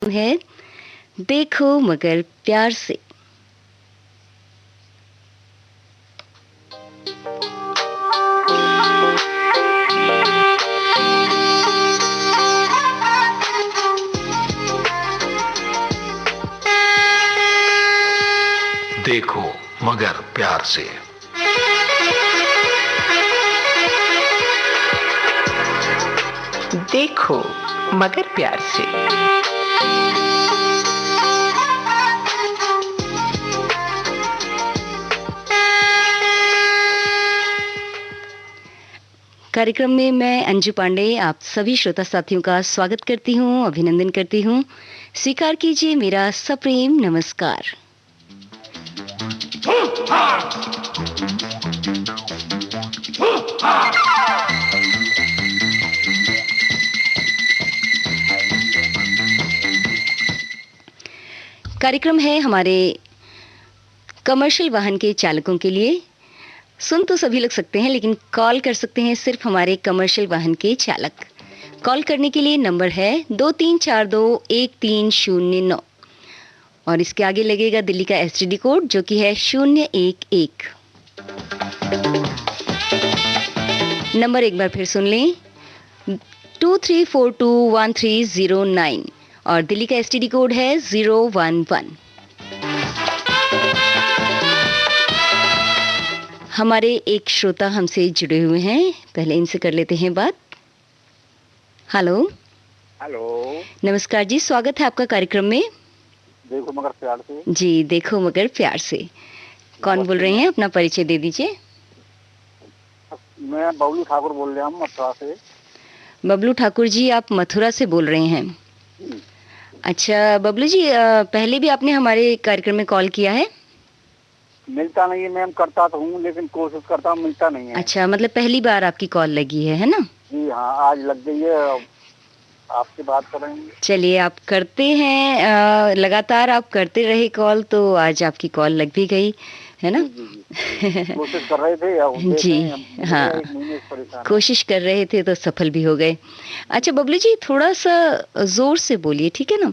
है देखो मगर प्यार से। देखो मगर प्यार से। देखो मगर प्यार से। कार्यक्रम में मैं अंजू पांडे आप सभी श्रोता साथियों का स्वागत करती हूँ, अभिनंदन करती हूँ। स्वीकार कीजिए मेरा सप्रेम नमस्कार। कार्यक्रम है हमारे कमर्शियल वाहन के चालकों के लिए। सुन तो सभी लोग सकते हैं, लेकिन कॉल कर सकते हैं सिर्फ हमारे कमर्शियल वाहन के चालक। कॉल करने के लिए नंबर है 23421309 और इसके आगे लगेगा दिल्ली का एसटीडी कोड जो कि है 011। नंबर एक बार फिर सुन लें, 23421309 और दिल्ली का एसटीडी कोड है 011। हमारे एक श्रोता हमसे जुड़े हुए हैं, पहले इनसे कर लेते हैं बात। हेलो। हेलो, नमस्कार जी, स्वागत है आपका कार्यक्रम में। देखो मगर प्यार से। जी देखो मगर प्यार से। कौन बोल रहे हैं, अपना परिचय दे दीजिए। मैं बबलू ठाकुर बोल रहा हूँ मथुरा से। बबलू ठाकुर जी, आप मथुरा से बोल रहे हैं। अच्छा बबलू जी, पहले भी आपने हमारे कार्यक्रम में कॉल किया है? मिलता नहीं है मैम, करता तो हूँ लेकिन कोशिश करता हूँ, मिलता नहीं है। अच्छा, मतलब पहली बार आपकी कॉल लगी है ना? जी हाँ, आज लग गई है, आपसे बात करेंगे। चलिए, आप करते हैं, लगातार आप करते रहे कॉल तो आज आपकी कॉल लग भी गई है ना? जी। कोशिश कर रहे थे जी हाँ, कोशिश कर रहे थे तो सफल भी हो गए। अच्छा बबलू जी, थोड़ा सा जोर से बोलिए, ठीक है ना?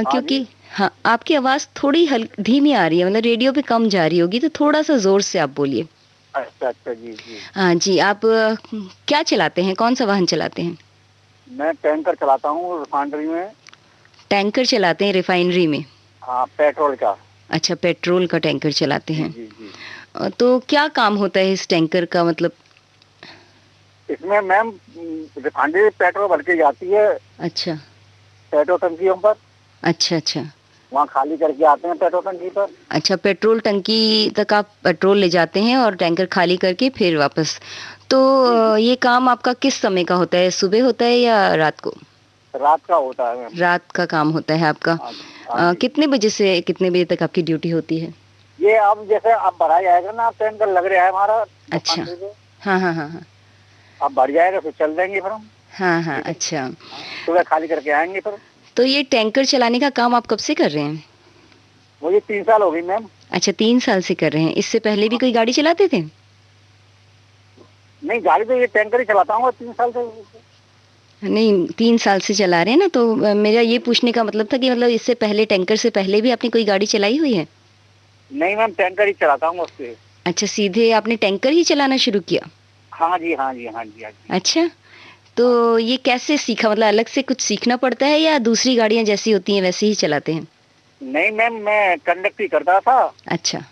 क्योंकि हाँ, आपकी आवाज़ थोड़ी धीमी आ रही है, मतलब रेडियो पे कम जा रही होगी, तो थोड़ा सा जोर से आप बोलिए। अच्छा जी जी। हाँ जी, आप क्या चलाते हैं, कौन सा वाहन चलाते हैं? मैं टैंकर चलाता हूँ रिफाइनरी में। टैंकर चलाते हैं रिफाइनरी में? हाँ, पेट्रोल का। अच्छा, पेट्रोल का टैंकर चलाते हैं। जी जी। तो क्या काम होता है इस टैंकर का, मतलब? इसमें मैम रिफाइनरी पेट्रोल भर के जाती है। अच्छा। पेट्रोल टंकियों पर। अच्छा अच्छा। वहाँ खाली करके आते हैं पेट्रोल टंकी पर। अच्छा, पेट्रोल टंकी तक आप पेट्रोल ले जाते हैं और टैंकर खाली करके फिर वापस। तो ये काम आपका किस समय का होता है, सुबह होता है या रात को? रात का होता है मैम। रात का काम होता है आपका। कितने बजे से कितने बजे तक आपकी ड्यूटी होती है? ये अब जैसे अब भरा जाएगा ना, अब टैंकर लग रहा है हमारा। अच्छा। हाँ हाँ हाँ हाँ। अब भर जाएगा फिर चल देंगे फिर हम। हाँ हाँ, अच्छा। सुबह खाली करके आएंगे फिर। तो ये टैंकर चलाने का काम आप कब से कर रहे हैं? मुझे 3 साल हो गई मैम। अच्छा, 3 साल से कर रहे हैं। इससे पहले भी कोई गाड़ी चलाते थे? नहीं, गाड़ी तो ये टैंकर ही चलाता हूँ 3 साल से। नहीं, 3 साल से चला रहे हैं ना, तो मेरा ये पूछने का मतलब था कि मतलब इससे पहले, टैंकर से पहले भी आपने कोई गाड़ी चलाई हुई है? नहीं मैम, टैंकर ही चलाता हूँ उससे। अच्छा, सीधे आपने टैंकर ही चलाना शुरू किया? हाँ जी हाँ जी हाँ जी हाँ जी। अच्छा, तो ये कैसे सीखा, मतलब अलग से कुछ सीखना पड़ता है या दूसरी गाड़ियाँ जैसी होती हैं वैसे ही चलाते हैं? नहीं मैम, मैं कंडक्टरी करता था। अच्छा।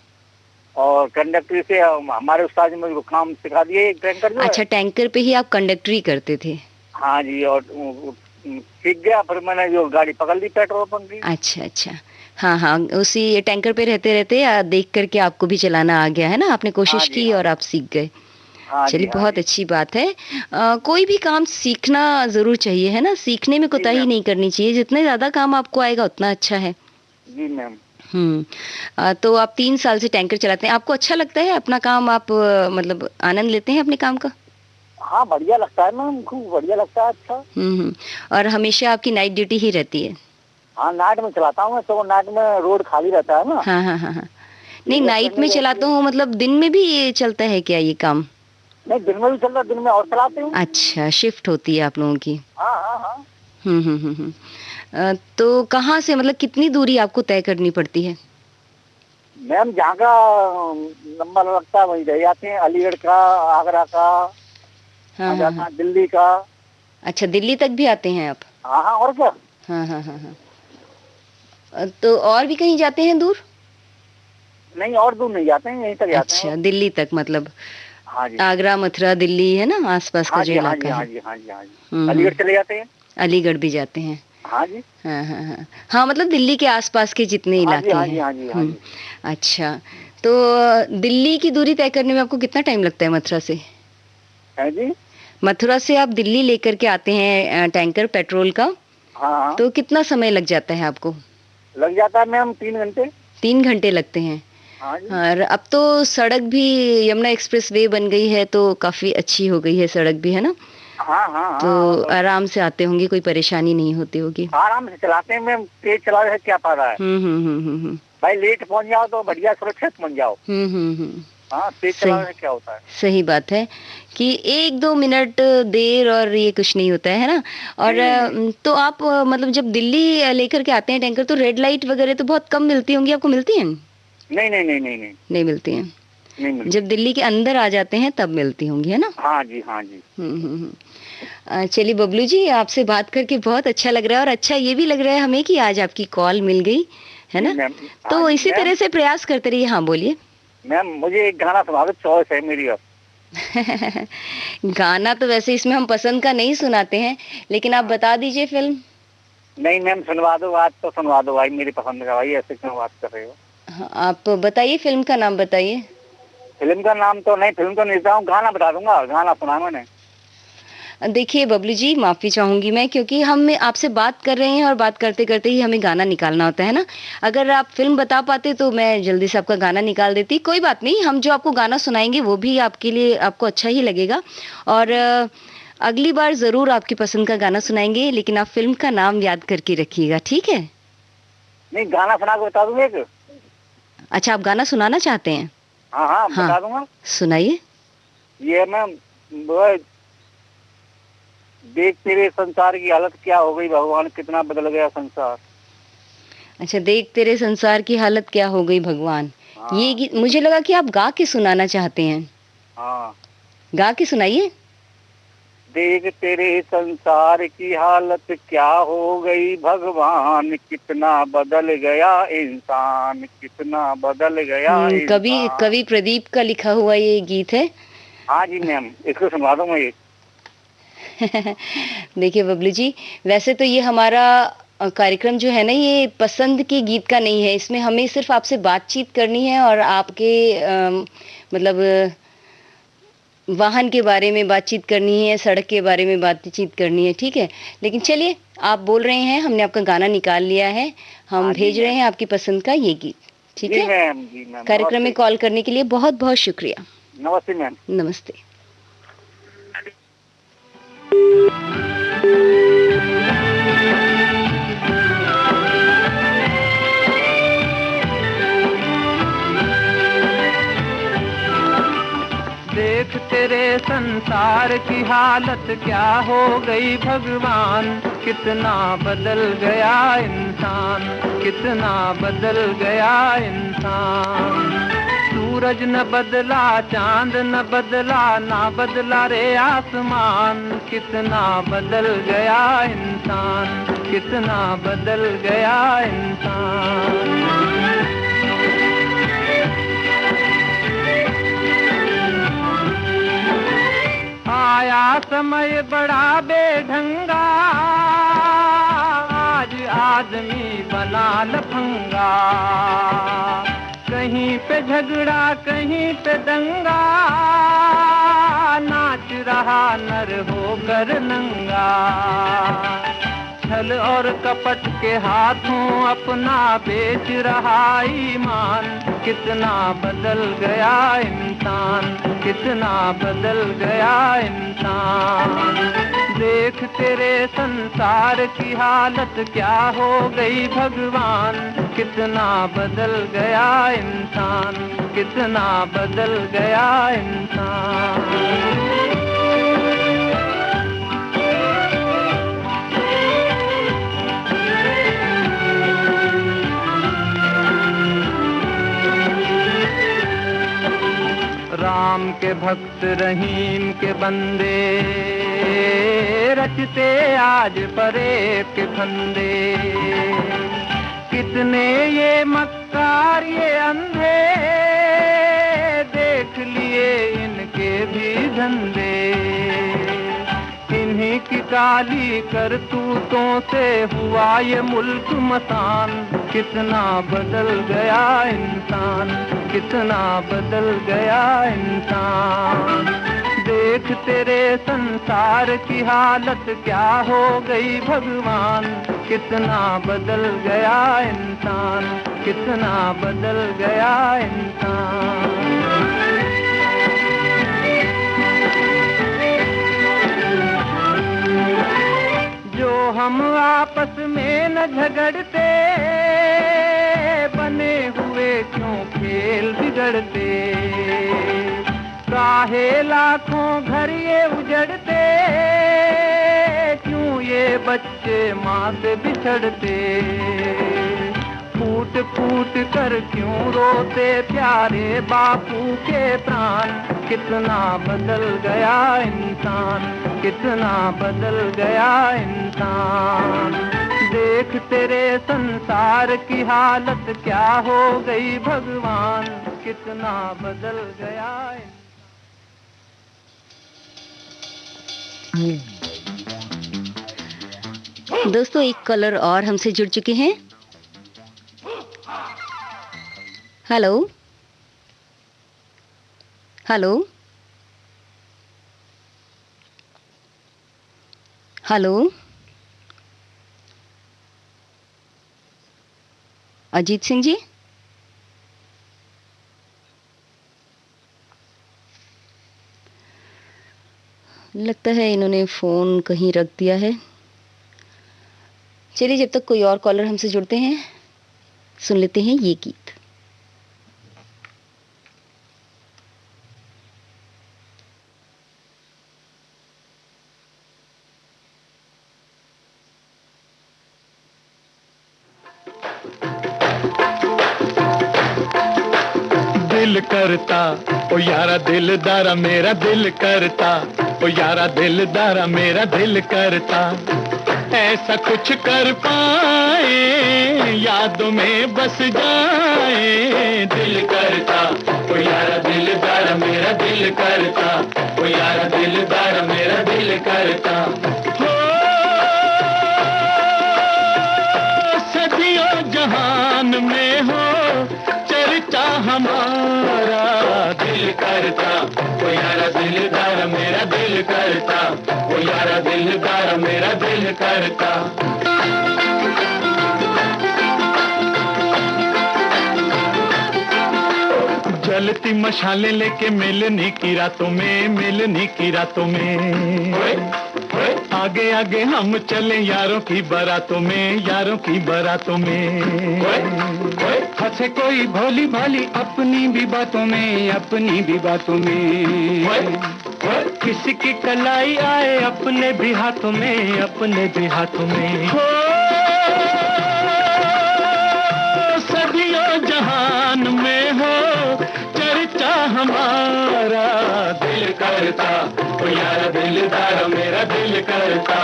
और कंडक्टरी से हमारे उस्ताद ने मुझे काम सिखा दिए टैंकर जो है। अच्छा, टैंकर पे ही आप कंडक्टरी करते थे? हाँ जी, और सीख गया फिर मैंने जो गाड़ी पकड़ ली पेट्रोल पंप की। अच्छा अच्छा। हाँ हाँ, उसी टैंकर पे रहते रहते देख करके आपको भी चलाना आ गया है ना, आपने कोशिश की और आप सीख गए। चलिए, बहुत अच्छी बात है। कोई भी काम सीखना जरूर चाहिए, है ना? सीखने में कोताही नहीं करनी चाहिए, जितने ज्यादा काम आपको आएगा उतना अच्छा है। जी मैम। तो आप 3 साल से टैंकर चलाते हैं, आपको अच्छा लगता है अपना काम? आप मतलब आनंद लेते हैं अपने काम का? हाँ, बढ़िया लगता है मैम, खूब बढ़िया लगता है। अच्छा। और हमेशा आपकी नाइट ड्यूटी ही रहती है? हाँ, नाइट में चलाता हूँ तो नाइट में रोड खाली रहता है ना। हाँ हाँ हाँ हाँ। नहीं, नाइट में चलाता हूँ, मतलब दिन में भी ये चलता है क्या ये काम? नहीं, दिन में भी चल रहा, दिन में और चलाते हूँ। अच्छा, शिफ्ट होती है आप लोगों की? हाँ हाँ हाँ। तो कहाँ से मतलब कितनी दूरी आपको तय करनी पड़ती है? मैम जहाँ का नंबर लगता है वहीं रह जाते हैं, अलीगढ़ का, आगरा का, हाँ हाँ जाता हाँ। है दिल्ली का। अच्छा, दिल्ली तक भी आते हैं आप? हाँ हाँ, और क्या। हाँ हाँ हाँ हाँ। तो और भी कहीं जाते हैं दूर? नहीं, और दूर नहीं जाते हैं, यहीं तक जाते हैं अच्छा, बस। दिल्ली तक मतलब हाँ जी। आगरा, मथुरा, दिल्ली है ना आसपास का हाँ जो जी, हाँ जी, इलाका हाँ है। जी, हाँ जी, हाँ जी। हम्म। अलीगढ़ चले जाते हैं। अलीगढ़ भी जाते हैं? हाँ जी, हाँ हाँ हाँ हाँ, मतलब दिल्ली के आसपास के जितने हाँ जी, इलाके हाँ जी, हैं। हाँ जी, हाँ जी। अच्छा, तो दिल्ली की दूरी तय करने में आपको कितना टाइम लगता है मथुरा से? है जी। मथुरा से आप दिल्ली लेकर के आते हैं टैंकर पेट्रोल का, हाँ हाँ, तो कितना समय लग जाता है आपको? लग जाता है मैम 3 घंटे। 3 घंटे लगते हैं? हाँ जी। और अब तो सड़क भी यमुना एक्सप्रेस वे बन गई है, तो काफी अच्छी हो गई है सड़क भी, है ना? हाँ हाँ तो हाँ, तो आराम से आते होंगे, कोई परेशानी नहीं होती होगी। आराम से चलाते हैं मैम, तेज चलाने से क्या फायदा है। हम्म। भाई लेट पहुंच जाओ तो बढ़िया सुरक्षित पहुंच जाओ। हम्म। हाँ, तेज सही, चलाने से क्या होता है। सही बात है कि 1-2 मिनट देर और ये कुछ नहीं होता है ना? और नहीं नहीं नहीं, तो आप मतलब जब दिल्ली लेकर के आते हैं टैंकर, तो रेड लाइट वगैरह तो बहुत कम मिलती होंगी, आपको मिलती हैं? नहीं नहीं नहीं नहीं नहीं, नहीं मिलती हैं? नहीं मिलती। जब दिल्ली के अंदर आ जाते हैं तब मिलती होंगी, है ना? हाँ जी, हाँ जी। चलिए बबलू जी, आपसे बात करके बहुत अच्छा लग रहा है, और अच्छा ये भी लग रहा है हमें कि आज आपकी कॉल मिल गई, है जी ना? मैम। हाँ तो जी इसी मैम। तरह से प्रयास करते रहिए। हाँ, बोलिए। मैम मुझे एक गाना सुना दो, चॉइस है मेरी अब। गाना तो वैसे इसमें हम पसंद का नहीं सुनाते हैं, लेकिन आप हाँ। बता दीजिए फिल्म। नहीं मैम, सुनवा दो, आज तो सुनवा दो भाई, मेरी पसंद का भाई, ऐसे क्यों बात कर रहे हो। हाँ, आप बताइए, फिल्म का नाम बताइए। फिल्म का नाम तो नहीं, फिल्म तो नहीं बताऊँ, गाना बता दूंगा, गाना सुना मैंने। देखिए बबलू जी, माफ़ी चाहूँगी मैं, क्योंकि हम आपसे बात कर रहे हैं और बात करते करते ही हमें गाना निकालना होता है ना। अगर आप फिल्म बता पाते तो मैं जल्दी से आपका गाना निकाल देती। कोई बात नहीं, हम जो आपको गाना सुनाएंगे वो भी आपके लिए, आपको अच्छा ही लगेगा। और अगली बार ज़रूर आपकी पसंद का गाना सुनाएंगे, लेकिन आप फिल्म का नाम याद करके रखिएगा, ठीक है? नहीं, गाना सुना के बता दूंगा एक। अच्छा, आप गाना सुनाना चाहते हैं? हाँ हाँ, हाँ, बता दूंगा। सुनाइए। ये मैम, वो देख तेरे संसार की हालत क्या हो गई भगवान, कितना बदल गया संसार। अच्छा, देख तेरे संसार की हालत क्या हो गई भगवान। ये हाँ गीत मुझे लगा कि आप गा के सुनाना चाहते हैं। हाँ। गा के सुनाइए। देख तेरे संसार की हालत क्या हो गई भगवान, कितना बदल गया इंसान, कितना बदल गया कवि इंसान। कवि प्रदीप का लिखा हुआ ये गीत है। हाँ जी मैम, इसको सुनवा दूंगा ये। देखिए बबलू जी, वैसे तो ये हमारा कार्यक्रम जो है ना, ये पसंद के गीत का नहीं है। इसमें हमें सिर्फ आपसे बातचीत करनी है और आपके मतलब वाहन के बारे में बातचीत करनी है, सड़क के बारे में बातचीत करनी है, ठीक है? लेकिन चलिए, आप बोल रहे हैं, हमने आपका गाना निकाल लिया है, हम हाँ जी भेज रहे मैम। हैं आपकी पसंद का ये गीत, ठीक जी है? मैम, जी मैम, कार्यक्रम में नमस्ते। कॉल करने के लिए बहुत बहुत शुक्रिया। नमस्ते मैम। नमस्ते। देख तेरे संसार की हालत क्या हो गई भगवान, कितना बदल गया इंसान, कितना बदल गया इंसान। सूरज न बदला, चांद न बदला, ना बदला रे आसमान, कितना बदल गया इंसान, कितना बदल गया इंसान। आया समय बड़ा बेढंगा, आज आदमी बना लफंगा, कहीं पे झगड़ा कहीं पे दंगा, नाच रहा नर होकर नंगा। छल और कपट के हाथों अपना बेच रहा ईमान, कितना बदल गया इंसान, कितना बदल गया इंसान। देख तेरे संसार की हालत क्या हो गई भगवान, कितना बदल गया इंसान, कितना बदल गया इंसान। राम के भक्त रहीम के बंदे, रचते आज फरेब के फंदे। कितने ये मक्कार ये अंधे, देख लिए इनके भी धंधे। इन्हीं की काली करतूतों से हुआ ये मुल्क मसान। कितना बदल गया इंसान, कितना बदल गया इंसान। देख तेरे संसार की हालत क्या हो गई भगवान। कितना बदल गया इंसान, कितना बदल गया इंसान। जो हम आपस में न झगड़ते, बने हुए क्यों खेल बिगड़ते। काहे लाखों घर ये उजड़ते, क्यों ये बच्चे माँ से बिछड़ते। फूट फूट कर क्यों रोते प्यारे बापू के प्राण। कितना बदल गया इंसान, कितना बदल गया इंसान। देख तेरे संसार की हालत क्या हो गई भगवान। कितना बदल गया इंसान। दोस्तों एक कॉलर और हमसे जुड़ चुके हैं। Hello hello hello, Ajit Singh ji. लगता है इन्होंने फोन कहीं रख दिया है। चलिए जब तक कोई और कॉलर हमसे जुड़ते हैं, सुन लेते हैं ये गीत। दिल करता ओ यारा दिलदारा मेरा दिल करता, ओ यारा दिलदारा मेरा दिल करता। ऐसा कुछ कर पाए यादों में बस जाए। दिल करता ओ यारा दिलदारा मेरा दिल करता, ओ यारा दिलदारा मेरा दिल करता। हो सदियों जहान में हो चर्चा हमारा। दिल करता ओ यारा दिलदारा मेरा दिल करता, ओ यारा दिलदारा मेरा दिल करता। जलती मशाले लेके मिलने की रातों में, मिलने की रातों में। आगे आगे हम चले यारों की बारातों में, यारों की बारातों में। हंसे कोई भोली भाली अपनी भी बातों में, अपनी भी बातों में। किसी की कलाई आए अपने भी हाथों में, अपने भी हाथों में। हो सदियों जहान में हो चर्चा हमारा। दिल करता ओ यारा दिलदारा मेरा दिल करता,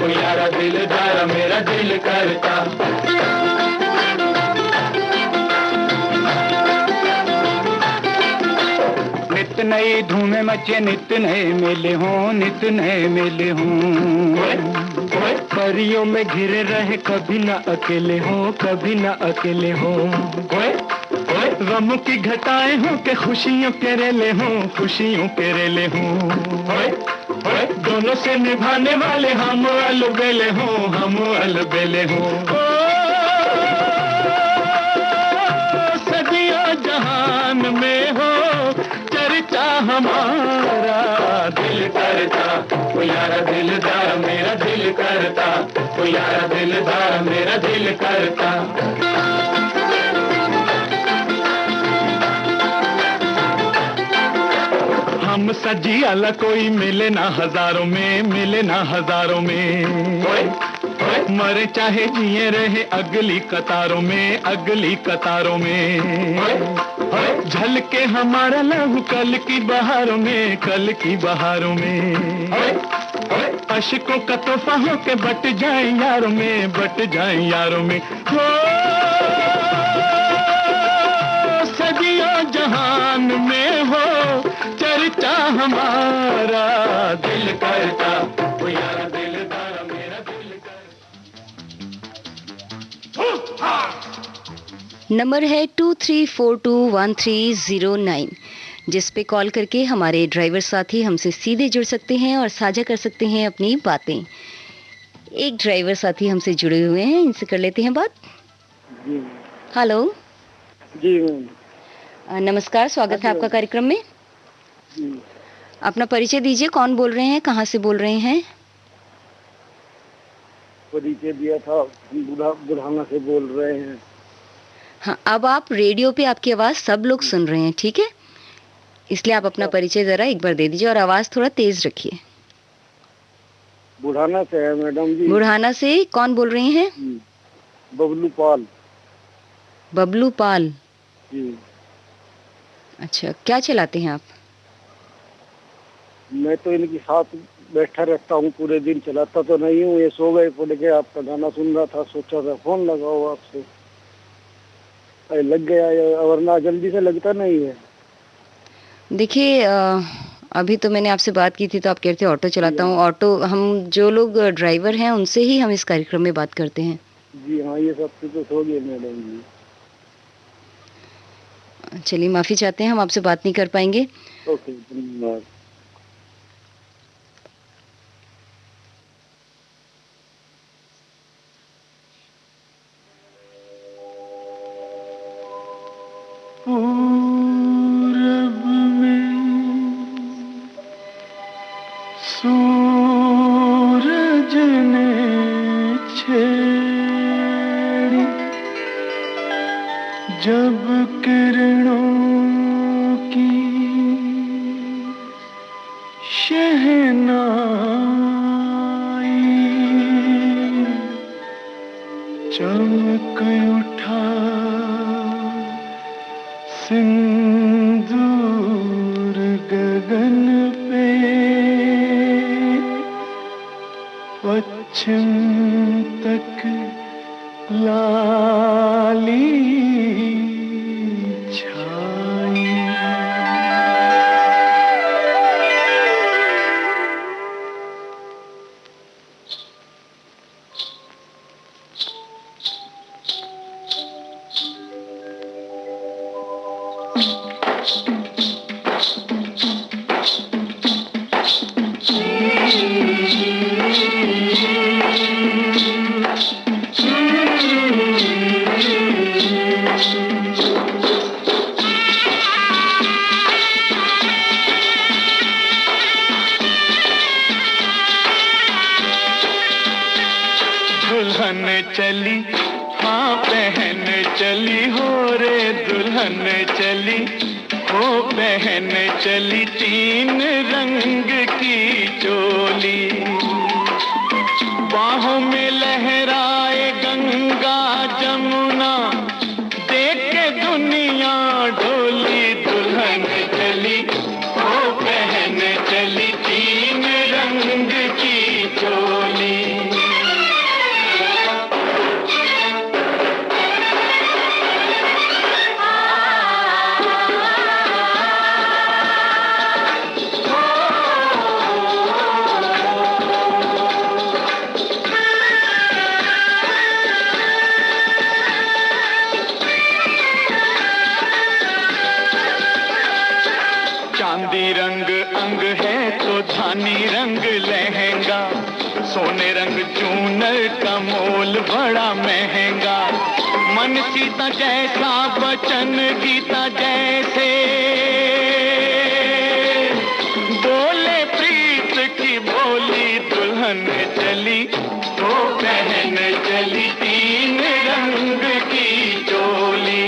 ओ यारा दिलदारा मेरा दिल करता। नित नई धूमें मचे, नित नए मेले हों, नित नए मेले हों। परियों में घिरे रहे कभी ना अकेले हों, कभी ना अकेले हों। गमों की घटाएं हों के खुशियों के रेले हों, खुशियों के रेले हों। दोनों से निभाने वाले हम अलबेले हों, हम अलबेले हों। सदियों जहान में हो चर्चा हमारा। दिल करता ओ यारा दिलदारा मेरा दिल करता, ओ यारा दिलदारा मेरा दिल करता। हम सजी अला कोई मिले ना हजारों में, मिले ना हजारों में। मरे चाहे जिए रहे अगली कतारों में, अगली कतारों में। झलके हमारा लहू कल की बहारों में, कल की बहारों में। अशकों का तोहफा हो के बट जाए यारों में, बट जाए यारों में। हो सदियों जहान में हो चर्चा हमारा, दिल करता वो यार दिलदार मेरा दिल करता। नंबर है 23421309, जिस पे कॉल करके हमारे ड्राइवर साथी हमसे सीधे जुड़ सकते हैं और साझा कर सकते हैं अपनी बातें। एक ड्राइवर साथी हमसे जुड़े हुए हैं, इनसे कर लेते हैं बात। जी हेलो जी मैम। नमस्कार, स्वागत है आपका कार्यक्रम में। जी, अपना परिचय दीजिए, कौन बोल रहे हैं, कहाँ से बोल रहे हैं? परिचय दिया था, हम बुढ़ाना से बोल रहे हैं। हाँ, अब आप रेडियो पे आपकी आवाज़ सब लोग सुन रहे हैं, ठीक है, इसलिए आप अपना परिचय ज़रा एक बार दे दीजिए और आवाज़ थोड़ा तेज़ रखिए। बुढ़ाना से है मैडम जी। बुढ़ाना से कौन बोल रही हैं? बबलू पाल। बबलू पाल। जी। अच्छा, क्या चलाते हैं आप? मैं तो इनके साथ बैठा रहता हूँ, पूरे दिन चलाता तो नहीं हूँ। ये सो गए, पड़ के आपका गाना सुन रहा था, सोचा था फोन लगाओ आपसे, लग गया, वरना जल्दी से लगता नहीं है। देखिए, अभी तो मैंने आपसे बात की थी तो आप कहते थे ऑटो चलाता हूँ। ऑटो, हम जो लोग ड्राइवर हैं उनसे ही हम इस कार्यक्रम में बात करते हैं। जी हाँ, ये सब तो हो गया मैडम जी। चलिए, माफ़ी चाहते हैं, हम आपसे बात नहीं कर पाएंगे। ओके, धन्यवाद। पूरब में सूरज ने छेड़ी जब किरणों की शहनाई, चमक उठा सिंदूर गगन पे, पश्चिम तक लाली छाई। दुल्हन चली, हाँ बहन चली हो रे, दुल्हन चली हो बहन चली, तीन रंग की चोली, बाहों में लहराए गंगा जमुना, देख के दुनिया डोली। दुल्हन चली हो बहन चली, तीन रंग की चोली। चांदी रंग अंग है तो धानी रंग लहंगा, सोने रंग चूनर का मोल बड़ा महंगा। मन सीता जैसा वचन गीता जैसे, बोले प्रीत की बोली। दुल्हन चली तो बहन चली, तीन रंग की चोली।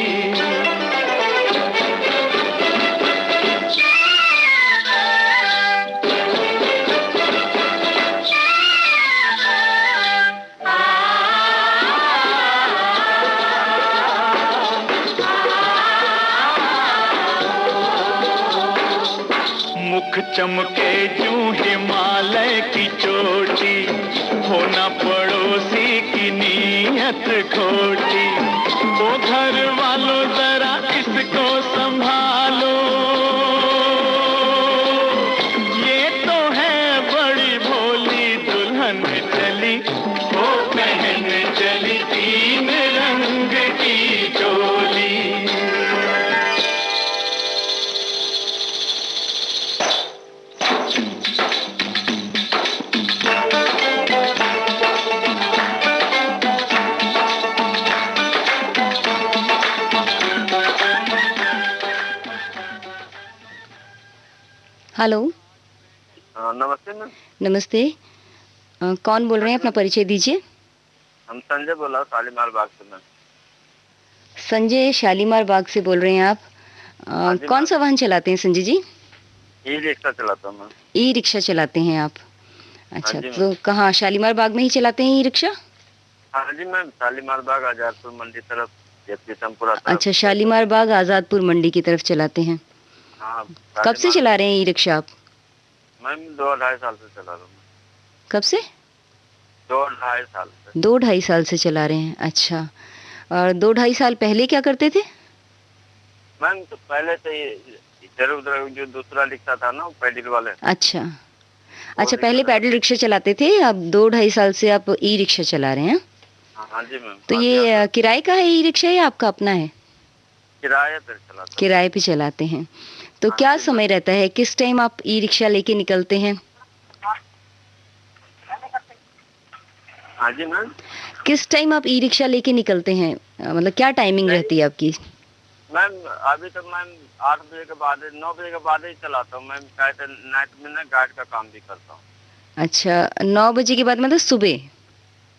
मुख चमके यूं हिमालय की चोटी, होना पड़ोसी की नीयत खोटी। ओ घर वालों जरा इसको संभालो, ये तो है बड़ी भोली दुल्हन चली, वो पहन चली 3 रंग की चोली। हेलो। नमस्ते मैम। नमस्ते। कौन बोल रहे हैं, अपना परिचय दीजिए। हम संजय बोल रहा हूँ शालीमार बाग से मैम। संजय, शालीमार बाग से बोल रहे हैं आप। कौन सा वाहन चलाते हैं संजय जी? ई रिक्शा चलाता हूँ मैम। ई रिक्शा चलाते हैं आप? अच्छा, हाँ जी तो कहाँ शालीमार बाग में ही चलाते हैं ई रिक्शा? हाँ जी मैम, शालीमार बाग आजादपुर मंडी तरफ, जयपुर तरफ। अच्छा, शालीमार बाग आजादपुर मंडी की तरफ चलाते हैं। हाँ। कब से चला रहे हैं ई रिक्शा आप? मैम 2-2.5 साल से चला रहा हूँ। कब से? 2-2.5 साल से। 2-2.5 साल से चला रहे हैं। अच्छा, और 2-2.5 साल पहले क्या करते थे? मैम तो पहले से इधर उधर जो दूसरा रिक्शा था ना, पैडल वाले। अच्छा अच्छा, पहले पैडल रिक्शा चलाते थे, अब 2-2.5 साल से आप ई रिक्शा चला रहे हैं। हाँ जी मैम। तो ये किराए का है ई रिक्शा या आपका अपना है? किराए पे चलाता। किराए पे चलाते हैं। तो क्या समय रहता है, किस टाइम आप ई रिक्शा लेके निकलते हैं? हाँ जी मैम। किस टाइम आप ई रिक्शा लेके निकलते हैं, मतलब क्या टाइमिंग रहती है आपकी? मैम अभी तक मैम 8 बजे के बाद, 9 बजे के बाद ही चलाता हूँ मैम। कहते नाइट में ना गार्ड का काम भी करता हूँ। अच्छा, 9 बजे के बाद मतलब सुबह?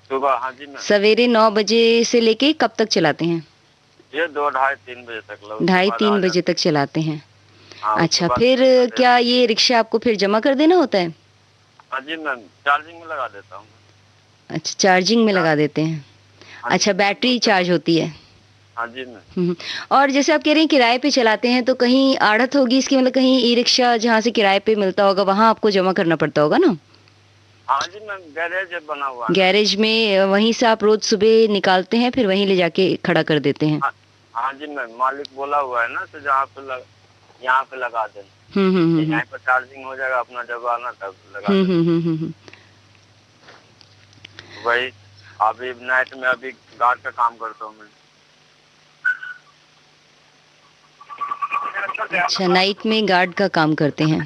सुबह, हाँ जी मैम। सवेरे 9 बजे से लेके कब तक चलाते हैं? ये 2-2.5-3 बजे तक। 2:30-3 बजे तक चलाते हैं। हाँ, अच्छा, फिर क्या ये रिक्शा आपको फिर जमा कर देना होता है? हाँ जी मैम, चार्जिंग में लगा देता हूँ। अच्छा, चार्जिंग में लगा देते हैं। अच्छा, बैटरी चार्ज होती है? हाँ जी मैम। और जैसे आप कह रहे हैं किराए पे चलाते हैं, तो कहीं आड़त होगी इसकी, मतलब कहीं ई रिक्शा जहाँ से किराए पे मिलता होगा वहाँ आपको जमा करना पड़ता होगा ना? हाँ जी मैम, गैरेज बना हुआ है। गैरेज में वहीं से आप रोज सुबह निकालते हैं, फिर वहीं ले जाके खड़ा कर देते हैं? हाँ जी मैम, मालिक बोला हुआ है ना, तो जहाँ पे यहाँ पे लगा देना। यहाँ पर चार्जिंग हो जाएगा, अपना जब आना तब लगा देना। वही अभी नाइट में अभी गार्ड का काम करता हूँ मैं। अच्छा, नाइट में गार्ड का काम करते हैं।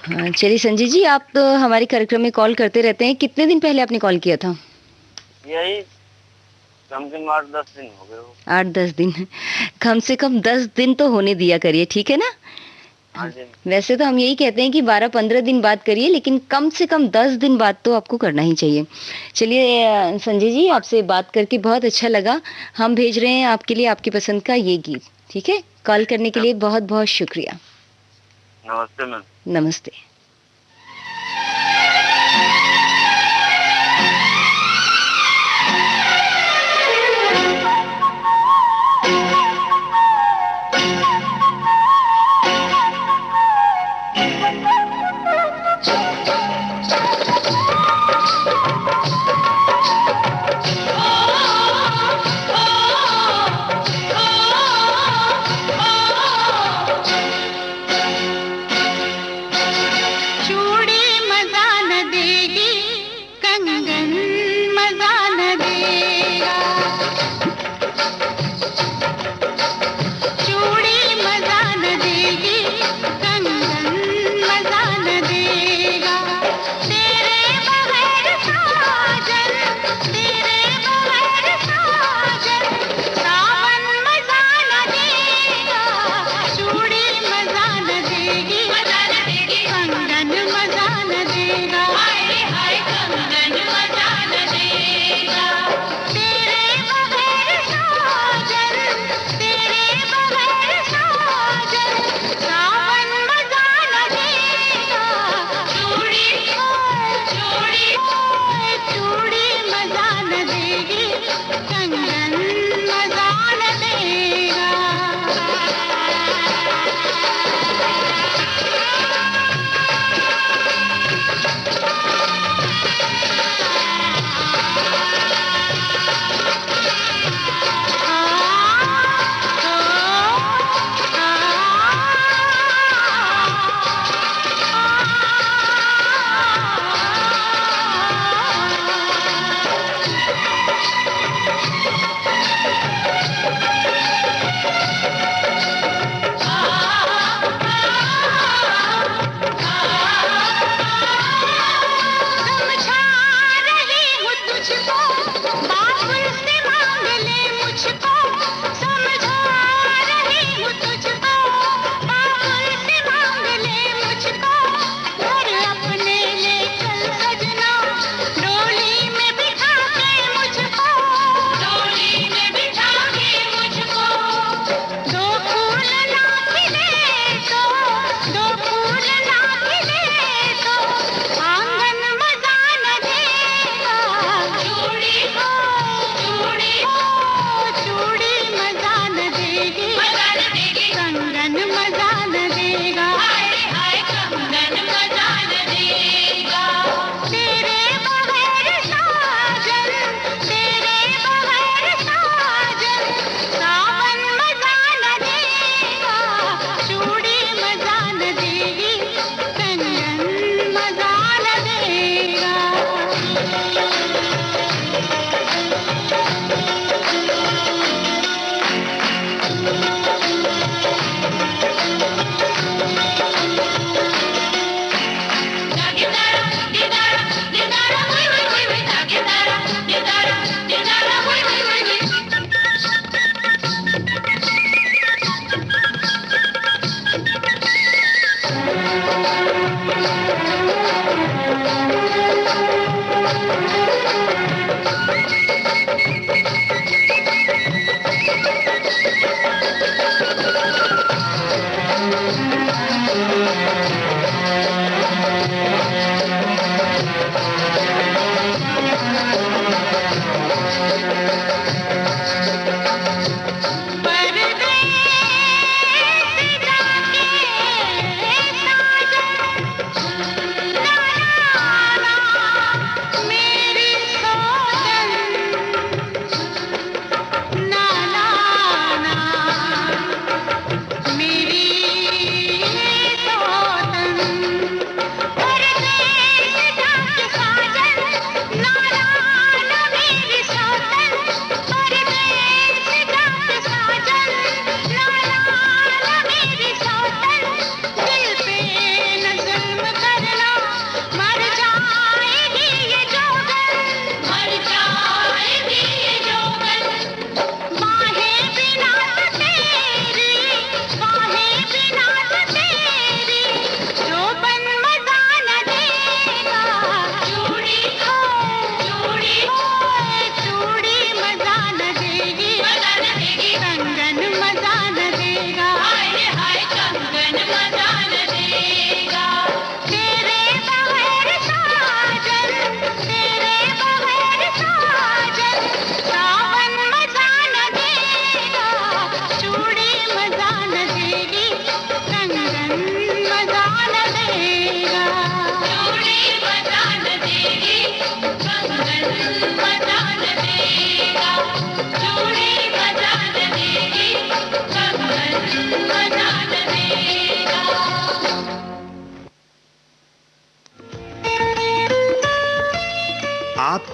हाँ, चलिए संजय जी, आप तो हमारे कार्यक्रम में कॉल करते रहते हैं। कितने दिन पहले आपने कॉल किया था? यही कम से कम 8-10 दिन हो गए हो। 8-10 दिन? कम से कम 10 दिन तो होने दिया करिए, ठीक है ना? हाँ जी। वैसे तो हम यही कहते हैं कि 12-15 दिन बाद करिए, लेकिन कम से कम 10 दिन बाद तो आपको करना ही चाहिए। चलिए संजय जी, आपसे बात करके बहुत अच्छा लगा। हम भेज रहे हैं आपके लिए आपकी पसंद का ये गीत, ठीक है? कॉल करने के लिए बहुत बहुत शुक्रिया। नमस्ते मैम। नमस्ते।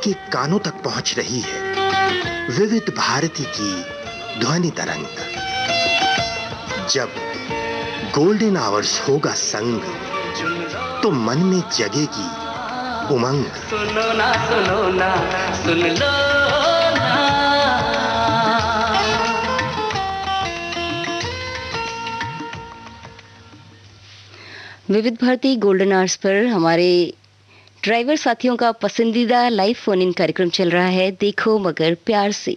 आपके कानों तक पहुंच रही है विविध भारती की ध्वनि तरंग। जब गोल्डन आवर्स होगा संग, तो मन में जगेगी उमंग। सुनो ना सुन लो ना। विविध भारती गोल्डन आवर्स पर हमारे ड्राइवर साथियों का पसंदीदा लाइव फोन इन कार्यक्रम चल रहा है, देखो मगर प्यार से।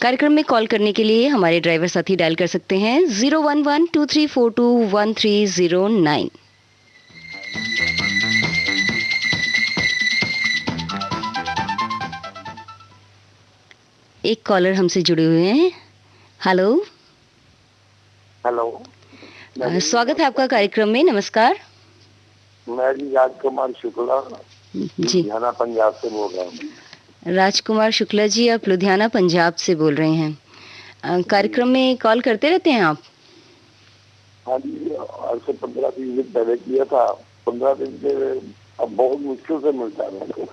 कार्यक्रम में कॉल करने के लिए हमारे ड्राइवर साथी डायल कर सकते हैं 01123421309। एक कॉलर हमसे जुड़े हुए हैं। हेलो। हेलो, स्वागत है आपका कार्यक्रम में। नमस्कार। मैं जी राजकुमार शुक्ला जी, लुधियाना पंजाब से बोल रहा हूँ। राजकुमार शुक्ला जी, आप लुधियाना पंजाब से बोल रहे हैं। कार्यक्रम में कॉल करते रहते हैं आप? हाँ जी, आज से 15-20 दिन पहले किया था। 15 दिन से अब बहुत मुश्किल से मिलता है मेरे को।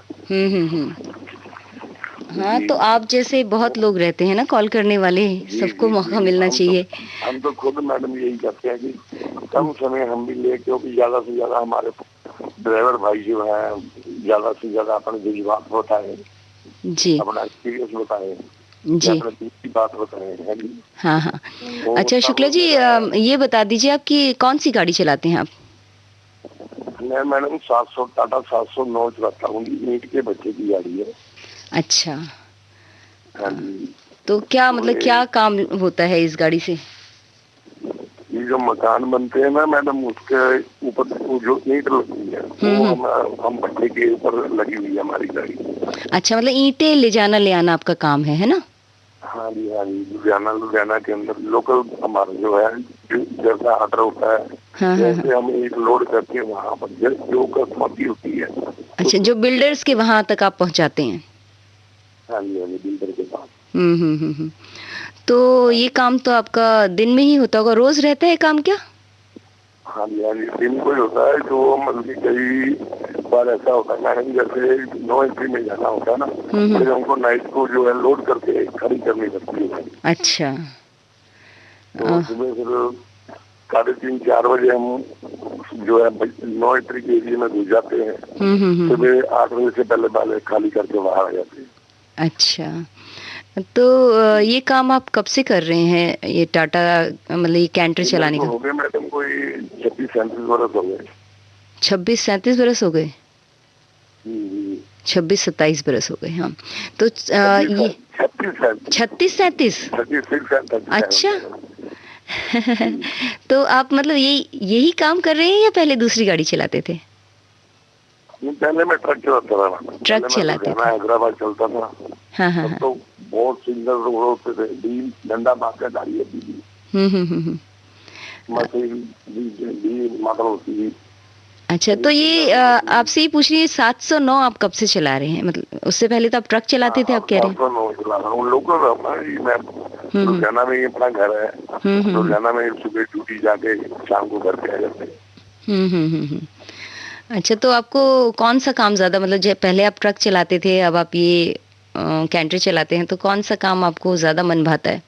हाँ, तो आप जैसे बहुत लोग रहते हैं ना कॉल करने वाले, सबको मौका मिलना चाहिए। हम तो खुद मैडम यही करते हैं कि कम समय हम भी ले, क्योंकि ज्यादा से ज्यादा हमारे ड्राइवर भाई जो है ज्यादा से ज्यादा अपने जज्बात बताए जी, अपना एक्सपीरियंस बताए जी, अपने दिल की बात बताए है जी। हाँ हाँ। अच्छा शुक्ला जी, ये बता दीजिए आपकी कौन सी गाड़ी चलाते हैं आप? मैं मैडम 700 टाटा 709 चलाता हूँ। नीट के बच्चे की गाड़ी है। अच्छा, हाँ जी। तो क्या मतलब क्या काम होता है इस गाड़ी से? ये जो मकान बनते हैं ना मैडम, उसके ऊपर वो जो ईंट लगती है वो हम भट्टे के ऊपर लगी हुई है हमारी गाड़ी। अच्छा, मतलब ईंटें ले जाना ले आना आपका काम है ना? हाँ जी, हाँ जी। लुधियाना के अंदर लोकल हमारा जो है जैसा ऑर्डर होता है, हाँ, जैसे हम ईंट लोड करके वहाँ पर जो कसमती होती है। अच्छा, जो बिल्डर्स के वहां तक आप पहुंचाते हैं? हाँ जी, हाँ जी, बिल्डर के पास। तो ये काम तो आपका दिन में ही होता होगा, रोज रहता है काम क्या? हाँ जी, हाँ जी, दिन को ही होता है। जो मतलब कई बार ऐसा होता है मैडम, जैसे 9 एंट्री में जाना होता है ना, फिर हमको नाइट को जो है लोड करके खड़ी करनी पड़ती है। अच्छा, तो सुबह फिर 3:30-4 बजे हम जो है 9 एंट्री के एरिया में घुस जाते हैं। सुबह 8 बजे से पहले वाले खाली करके बाहर आ जाते हैं। अच्छा, तो ये काम आप कब से कर रहे हैं, ये टाटा मतलब ये कैंटर चलाने का? हो गए मैडम कोई 36-37 बरस हो गए। 26-37 बरस हो गए? 26-27 बरस हो गए। हाँ, तो ये 36-37। अच्छा। तो आप मतलब यही काम कर रहे हैं या पहले दूसरी गाड़ी चलाते थे? पहले मैं ट्रक चलाता था। ट्रक चलाते थे? हैदराबाद चलता था। हाँ हाँ। तो बहुत सुंदर रोड होते थे, डील डंडा बांध के गाड़ी होती थी, मशीन मॉडल होती थी। अच्छा, तो ये आपसे ही पूछ रही है 709 आप कब से चला रहे हैं? मतलब उससे पहले तो आप ट्रक चलाते थे, आप कह रहे हैं? 709 चला रहा हूँ। लोकल मैं लुधियाना में ही अपना घर है। लुधियाना में सुबह ड्यूटी जाके शाम को घर पे आ जाते हैं। अच्छा, तो आपको कौन सा काम ज्यादा मतलब पहले आप ट्रक चलाते थे, अब आप ये कैंटर चलाते हैं, तो कौन सा काम आपको ज्यादा मन भाता है?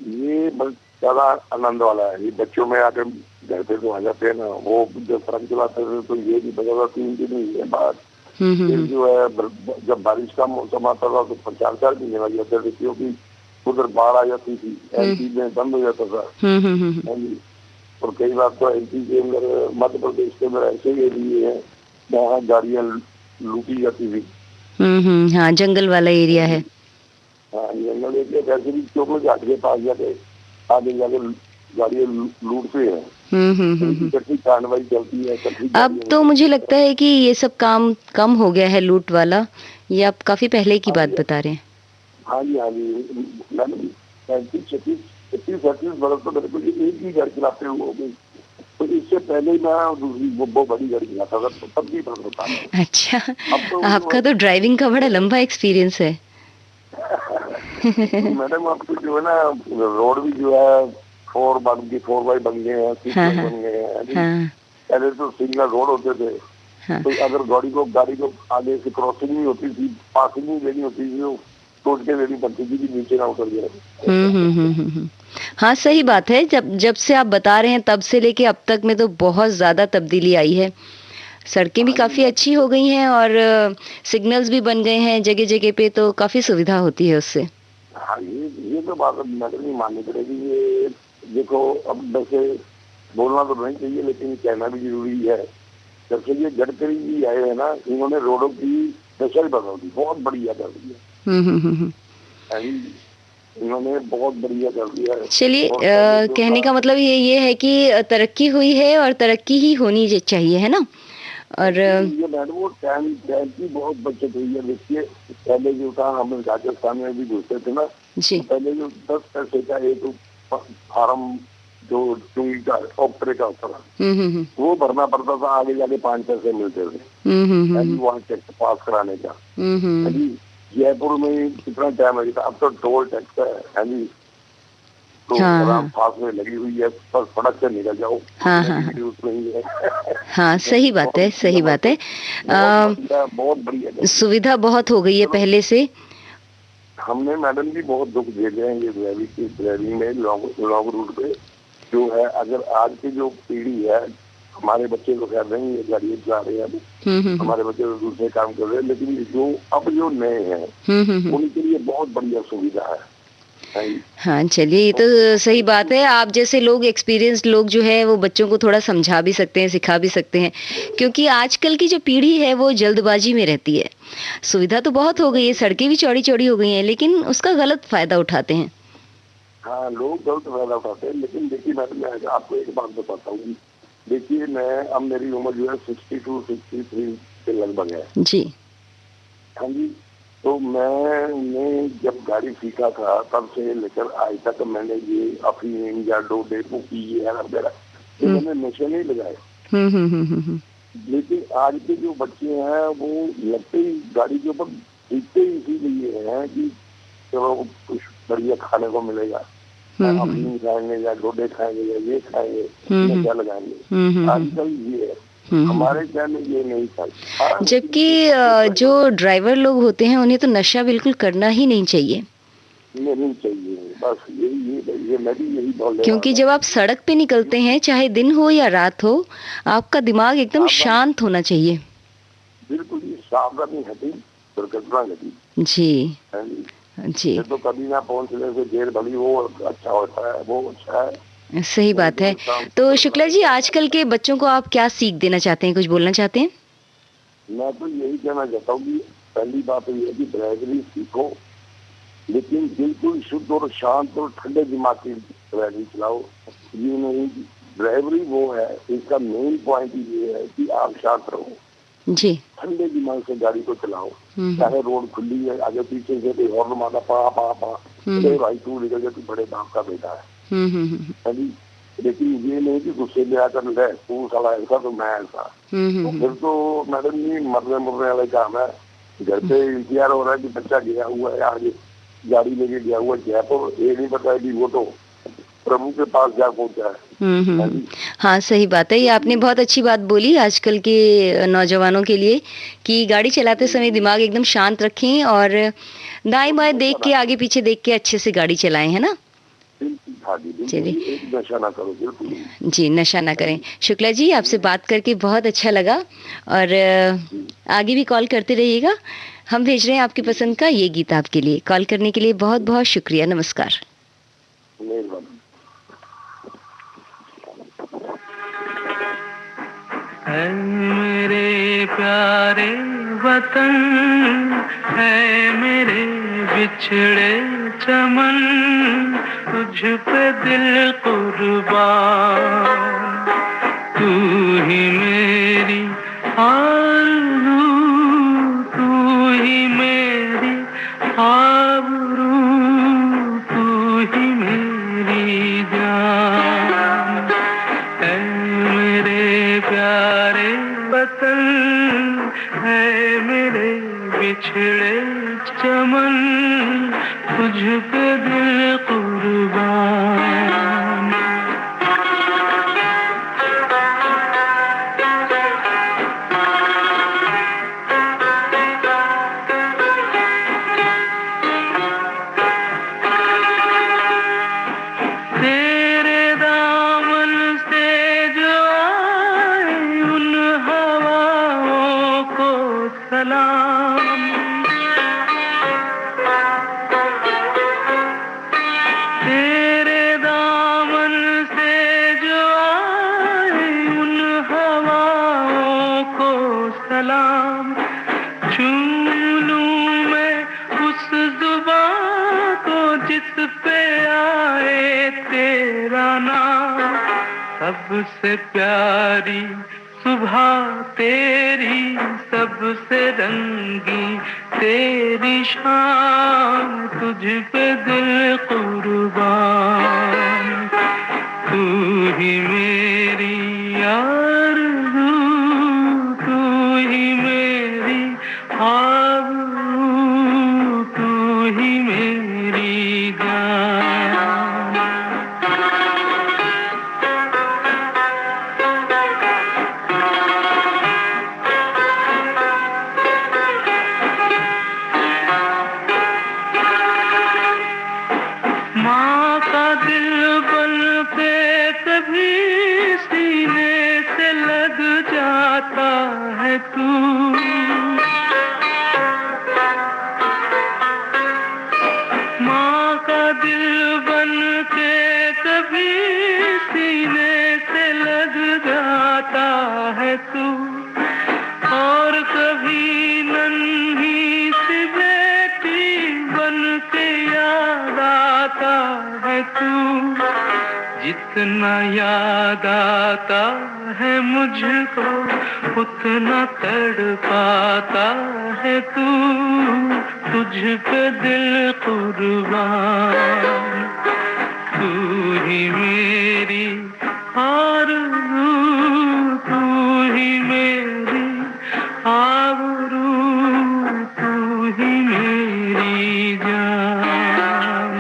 ये ज्यादा आनंद वाला है। ये बच्चों में आके घर पे तो आ जाते हैं ना, वो जब ट्रक चलाते थे तो ये भी बजा 3 दिन ही बाद। फिर जो है जब बारिश का मौसम आता था तो 4-4 महीने लग जाते थे, क्योंकि उधर बाढ़ आ जाती थी, एमपी में बंद हो जाता था। और कई बार तो एमपी के अंदर मध्य प्रदेश के अंदर ऐसे ही लिए है जहाँ गाड़ियाँ लूटी जाती थी। हाँ, जंगल वाला एरिया है। हाँ, जंगल एरिया वैसे भी चौक घाट के पास जाके आगे जाके गाड़ियाँ लूटते हैं। कार्रवाई चलती है। अब तो मुझे लगता है कि ये सब काम कम हो गया है, लूट वाला। ये आप काफी पहले की बात बता रहे हैं। हाँ जी, हाँ जी। 35-36 बरस तो मेरे को एक ही गाड़ी चलाते हुए हो गई। तो इससे पहले मैं दूसरी वो बड़ी गाड़ी चलाता था, तो तब भी फर्क होता है। अच्छा, आपका तो ड्राइविंग का बड़ा लंबा एक्सपीरियंस है। मैडम आपको जो है ना रोड भी जो है 4x बन गए हैं, 6 बन गए हैं। पहले तो सिंगल रोड होते थे, हाँ। तो अगर गाड़ी को आगे से क्रॉसिंग नहीं होती थी, पासिंग नहीं देनी होती थी, वो सोच के देनी पड़ती थी कि नीचे ना उतर जाए। हाँ, सही बात है। जब जब से आप बता रहे हैं तब से लेके अब तक में तो बहुत ज़्यादा तब्दीली आई है। सड़कें भी काफ़ी अच्छी हो गई हैं और सिग्नल्स भी बन गए हैं जगह-जगह पे, तो काफ़ी सुविधा होती है उससे। हाँ, ये तो बात अब मैंने नहीं माननी पड़ेगी। ये देखो, अब वैसे बोलना तो नहीं चाहिए लेकिन कहना भी जरूरी है। जब से ये गडकरी जी आए हैं ना, इन्होंने रोडों की दशा ही बदल दी, बहुत बढ़िया कर दी है। इन्होंने बहुत बढ़िया कर दिया है। चलिए, कहने का मतलब ये है कि तरक्की हुई है और तरक्की ही होनी चाहिए, है ना? और ये मैडम वो टाइम की बहुत बचत हुई है। देखिए, पहले जो था, हम राजस्थान में भी घुसते थे ना, जी, तो पहले जो 10 पैसे का एक फार्म जो चुंगी का ऑप्टरे का होता था, वो भरना पड़ता था, आगे जाके 5 पैसे मिलते थे वहाँ टैक्स पास कराने का। जयपुर में कितना टाइम लगता, अब तो टोल टैक्स है जी, तो फास में लगी हुई है, बस सड़क से निकल जाओ। हाँ, सही बात है, सही बात है। बहुत बढ़िया सुविधा बहुत हो गई है पहले से। हमने मैडम जी बहुत दुख झेले हैं ये ड्राइविंग में, लॉन्ग रूट पे जो है। अगर आज की जो पीढ़ी है, हमारे बच्चे तो खैर नहीं ये गाड़ी चला रहे हैं, हमारे बच्चे तो दूसरे काम कर रहे हैं, लेकिन जो नए हैं उनके लिए बहुत बढ़िया सुविधा है। हाँ, चलिए, ये तो सही बात है। आप जैसे लोग, एक्सपीरियंस्ड लोग जो है, वो बच्चों को थोड़ा समझा भी सकते हैं, सिखा भी सकते हैं, क्योंकि आजकल की जो पीढ़ी है वो जल्दबाजी में रहती है। सुविधा तो बहुत हो गई है, सड़कें भी चौड़ी-चौड़ी हो गई हैं, लेकिन उसका गलत फायदा उठाते हैं। हाँ, लोग गलत फायदा उठाते हैं, लेकिन देखिए मैं आपको एक बात बताता हूँ। देखिए, अब मेरी उम्र जो है 62-63 के लगभग है जी। हाँ जी, तो मैंने जब गाड़ी सीखा था तब से लेकर आज तक मैंने ये अफीम या डोडे की वगैरह मैंने नशे नहीं लगाए। लेकिन आज के जो बच्चे हैं वो लगते ही गाड़ी के ऊपर सीखते ही इसीलिए हैं कि चलो कुछ बढ़िया खाने को मिलेगा, अफीम खाएंगे या डोडे खाएंगे या ये खाएंगे, नशा लगाएंगे। आजकल ये है, हमारे क्या में ये नहीं था। जबकि जो ड्राइवर लोग होते हैं उन्हें तो नशा बिल्कुल करना ही नहीं चाहिए। नहीं चाहिए, बस ये मैं भी यही बोल रहा। क्योंकि जब आप सड़क पे निकलते हैं, चाहे दिन हो या रात हो, आपका दिमाग एकदम शांत होना चाहिए। बिल्कुल, सावधानी हटी दुर्घटना घटी। जी जी, तो कभी ना पहुंचने से देर भली वो अच्छा होता है, वो अच्छा है। सही बात है। तो शुक्ला जी, आजकल के बच्चों को आप क्या सीख देना चाहते हैं, कुछ बोलना चाहते हैं? मैं तो यही कहना चाहता हूँ कि पहली बात ये है कि ड्राइवरी सीखो, लेकिन बिल्कुल शुद्ध और शांत और ठंडे दिमाग की ड्राइवरी चलाओ। ये नहीं, ड्राइवरी वो है, इसका मेन पॉइंट ये है कि आप शांत रहो जी, ठंडे दिमाग से गाड़ी को चलाओ। चाहे रोड खुली है, आगे पीछे से कोई हॉर्न मारा पा भाई तू निकल गया, तू बड़े बाप का बेटा है। लेकिन ये नहीं कि गुस्से में आकर ले तू साला ऐसा तो मैं ऐसा, तो फिर तो मैडम जी मरने वाले काम है। घर पे इंतजार हो रहा है कि बच्चा गया हुआ है, आगे गाड़ी लेके गया हुआ जयपुर, ये नहीं पता है कि वो तो प्रभु के पास जा पहुंचा है। हाँ, सही बात है। ये आपने बहुत अच्छी बात बोली आजकल के नौजवानों के लिए, कि गाड़ी चलाते समय दिमाग एकदम शांत रखें और दाएं बाएं देख के, आगे पीछे देख के अच्छे से गाड़ी चलाएं, है ना? चलिए, नशा ना करो, बिल्कुल जी, नशा ना करें। शुक्ला जी, आपसे बात करके बहुत अच्छा लगा और आगे भी कॉल करते रहिएगा। हम भेज रहे हैं आपकी पसंद का ये गीत आपके लिए। कॉल करने के लिए बहुत बहुत शुक्रिया। नमस्कार। है मेरे प्यारे वतन, है मेरे बिछड़े चमन, तुझ पे दिल कुर्बान, तू ही मेरी आरज़ू, तू ही मेरी आबरू, तू ही मेरी जान। है मेरे प्यारे वतन, है मेरे बिछड़े चमन, तुझ पे दिल कुर्बान। जुबां को जिस पे आए तेरा नाम, सबसे प्यारी सुबह तेरी, सबसे रंगी तेरी शाम, तुझ पे दिल कुर्बान। तू ही मेरी आरज़ू, तू ही मेरी आबरू, तू ही मेरी जान। माँ का दिल बन के कभी सीने से लग जाता है तू, माँ का दिल बन के कभी सीने से लग जाता है तू, और कभी नन्ही सी बेटी बन के याद आता है तू। जितना याद आता है मुझको उतना तड़पाता है तू, तुझ पे दिल कुर्बान। तू ही मेरी आरज़ू, तू ही मेरी आबरू, तू ही मेरी जान।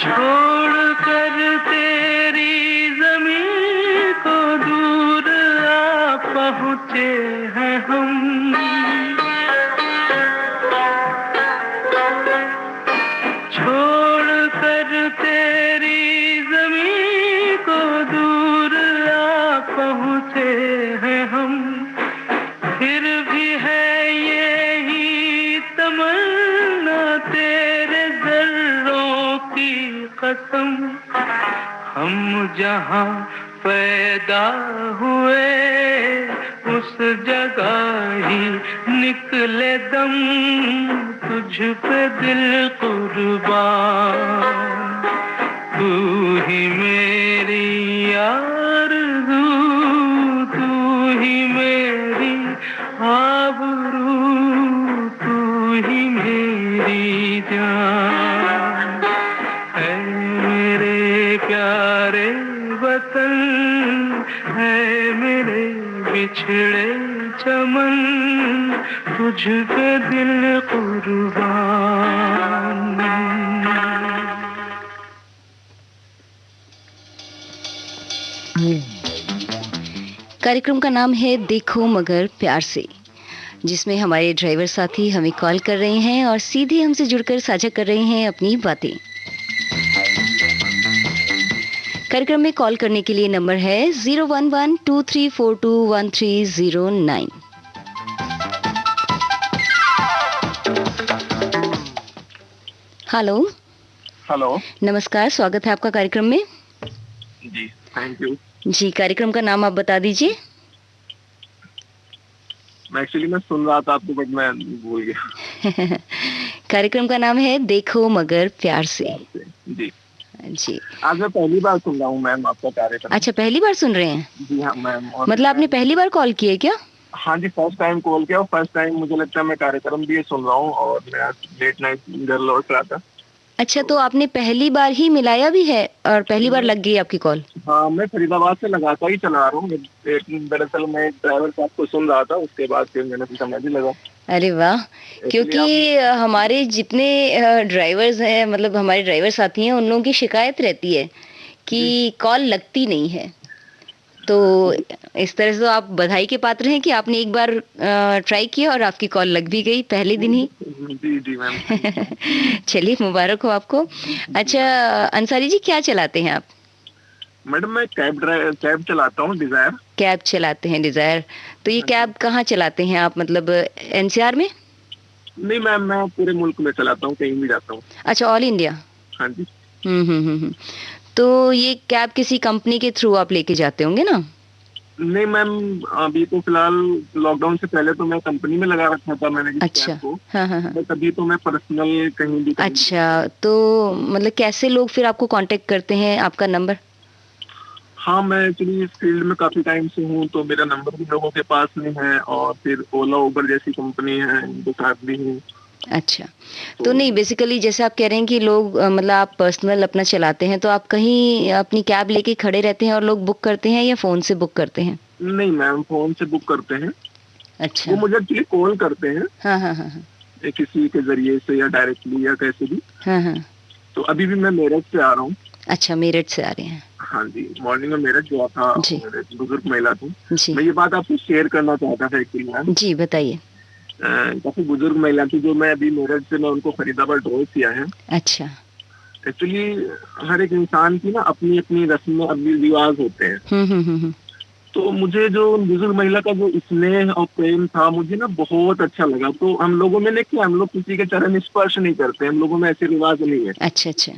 छोड़ कर तेरी ज़मीं को दूर आ पहुँचे हैं हम, छोड़ कर तेरी ज़मीं को दूर आ पहुँचे हैं हम, फिर भी है यही तमन्ना तेरे ज़र्रों की कसम। हम जहाँ पैदा हुए उस जगह ही निकले दम, तुझ पे दिल कुर्बान। तू ही मेरी आरज़ू, तू ही मेरी आबरू, तू ही मेरी जान। है मेरे प्यारे वतन, है मेरे बिछड़े चमन, तुझ पे दिल कुर्बान। कार्यक्रम का नाम है देखो मगर प्यार से, जिसमें हमारे ड्राइवर साथी हमें कॉल कर रहे हैं और सीधे हमसे जुड़कर साझा कर रहे हैं अपनी बातें। कार्यक्रम में कॉल करने के लिए नंबर है 01123421309। हेलो। हेलो। नमस्कार, स्वागत है आपका कार्यक्रम में। जी थैंक यू। जी, कार्यक्रम का नाम आप बता दीजिए। मैं सुन रहा था आपको बट मैं भूल गया। कार्यक्रम का नाम है देखो मगर प्यार से। जी जी, आज मैं पहली बार सुन रहा हूँ मैम आपका कार्यक्रम। अच्छा, पहली बार सुन रहे हैं? जी हाँ मैम। मतलब आपने पहली बार कॉल किया क्या? हाँ जी, फर्स्ट टाइम कॉल किया और फर्स्ट टाइम मुझे लगता है मैं कार्यक्रम भी सुन रहा हूँ और मैं लेट नाइट घर लौट रहा था। अच्छा, तो आपने पहली बार ही मिलाया भी है और पहली बार लग गई आपकी कॉल? हाँ, मैं फरीदाबाद से लगाता ही चला रहा हूँ। दरअसल मैं ड्राइवर साहब को सुन रहा था, उसके बाद फिर मैंने समझ ही लगा। अरे वाह, क्योंकि हमारे जितने ड्राइवर्स हैं, मतलब हमारे ड्राइवर साथी हैं, उन लोगों की शिकायत रहती है कि कॉल लगती नहीं है। तो इस तरह से तो आप बधाई के पात्र हैं कि आपने एक बार ट्राई किया और आपकी कॉल लग भी गई पहले दिन ही। जी जी मैम। चलिए, मुबारक हो आपको। अच्छा अंसारी जी, क्या चलाते हैं आप? मैडम मैं कैब चलाता हूँ, डिजायर। कैब चलाते हैं, डिजायर। तो ये कैब कहाँ चलाते हैं आप, मतलब एनसीआर में? नहीं मैम, मैं पूरे मुल्क में चलाता हूँ, कहीं भी जाता हूँ। अच्छा, ऑल इंडिया? हाँ जी। तो ये कैब किसी कंपनी के थ्रू आप लेके जाते होंगे ना? नहीं मैम, अभी तो फिलहाल लॉकडाउन से पहले तो मैं कंपनी में लगा रखा था मैंने इस अच्छा। कैब को, हाँ हाँ हाँ। बट अभी तो मैं पर्सनल कहीं भी अच्छा, तो मतलब कैसे लोग फिर आपको कांटेक्ट करते हैं, आपका नंबर? हाँ, मैं एक्चुअली इस फील्ड में काफी टाइम से हूँ, तो मेरा नंबर भी लोगों के पास में है, और फिर ओला उबर जैसी कंपनी है उनके साथ भी हूँ। अच्छा, तो नहीं बेसिकली जैसे आप कह रहे हैं कि लोग मतलब आप पर्सनल अपना चलाते हैं, तो आप कहीं अपनी कैब लेके खड़े रहते हैं और लोग बुक करते हैं या फोन से बुक करते हैं? नहीं मैम, फोन से बुक करते हैं। अच्छा। वो मुझे एक्चुअली कॉल करते हैं। हाँ हाँ हाँ हाँ। किसी के जरिए से या डायरेक्टली या कैसे भी। हाँ हाँ। तो अभी भी मैं मेरठ से आ रहा हूँ। अच्छा, मेरठ से आ रहे हैं। हाँ जी, मॉर्निंग में मेरठ गया था, बुजुर्ग महिला थी। जी। मैं ये बात आपसे शेयर करना चाहता था एक्चुअली मैम। जी बताइए। काफी बुजुर्ग महिला थी, जो मैं अभी मेरठ से मैं उनको फरीदाबाद ड्रॉप किया है। अच्छा। एक्चुअली हर एक इंसान की ना अपनी अपनी रस्में, अपनी रिवाज होते हैं। तो मुझे जो बुजुर्ग महिला का जो स्नेह और प्रेम था, मुझे ना बहुत अच्छा लगा। तो हम लोगों में ने कि हम लोग किसी के चरण स्पर्श नहीं करते, हम लोगों में ऐसे रिवाज नहीं है। अच्छा अच्छा।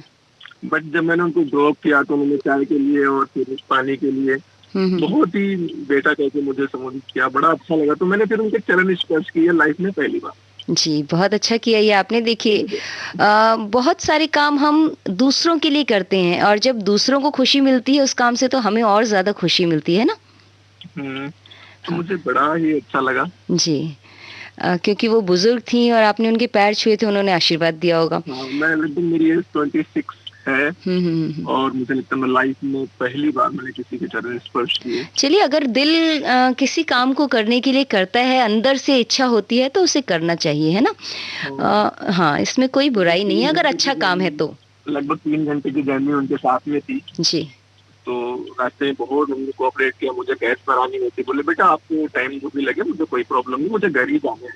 बट जब मैंने उनको ड्रॉप किया तो उन्होंने चाय के लिए और फिर पानी के लिए बहुत ही बेटा कहकर मुझे संबोधित किया, बड़ा अच्छा लगा। तो मैंने फिर उनके चरण स्पर्श किए लाइफ में पहली बार। जी, बहुत अच्छा किया ये आपने। देखिए बहुत सारे काम हम दूसरों के लिए करते हैं, और जब दूसरों को खुशी मिलती है उस काम से, तो हमें और ज्यादा खुशी मिलती है ना। तो मुझे बड़ा ही अच्छा लगा। जी, क्योंकि वो बुजुर्ग थी और आपने उनके पैर छुए थे, उन्होंने आशीर्वाद दिया होगा। मैं लगभग मेरी एज 26 है, और मुझे लगता है मैं लाइफ में पहली बार मैंने किसी के चरण स्पर्श किए। चलिए, अगर दिल किसी काम को करने के लिए करता है, अंदर से इच्छा होती है, तो उसे करना चाहिए, है ना। हाँ, इसमें कोई बुराई नहीं है अगर अच्छा काम है तो। लगभग 3 घंटे की जर्नी उनके साथ में थी जी। तो रास्ते में बहुत उन्होंने कोऑपरेट किया। मुझे गैस भरानी नहीं थी, बोले बेटा आपको टाइम जो भी लगे मुझे कोई प्रॉब्लम नहीं, मुझे घर ही जाना है,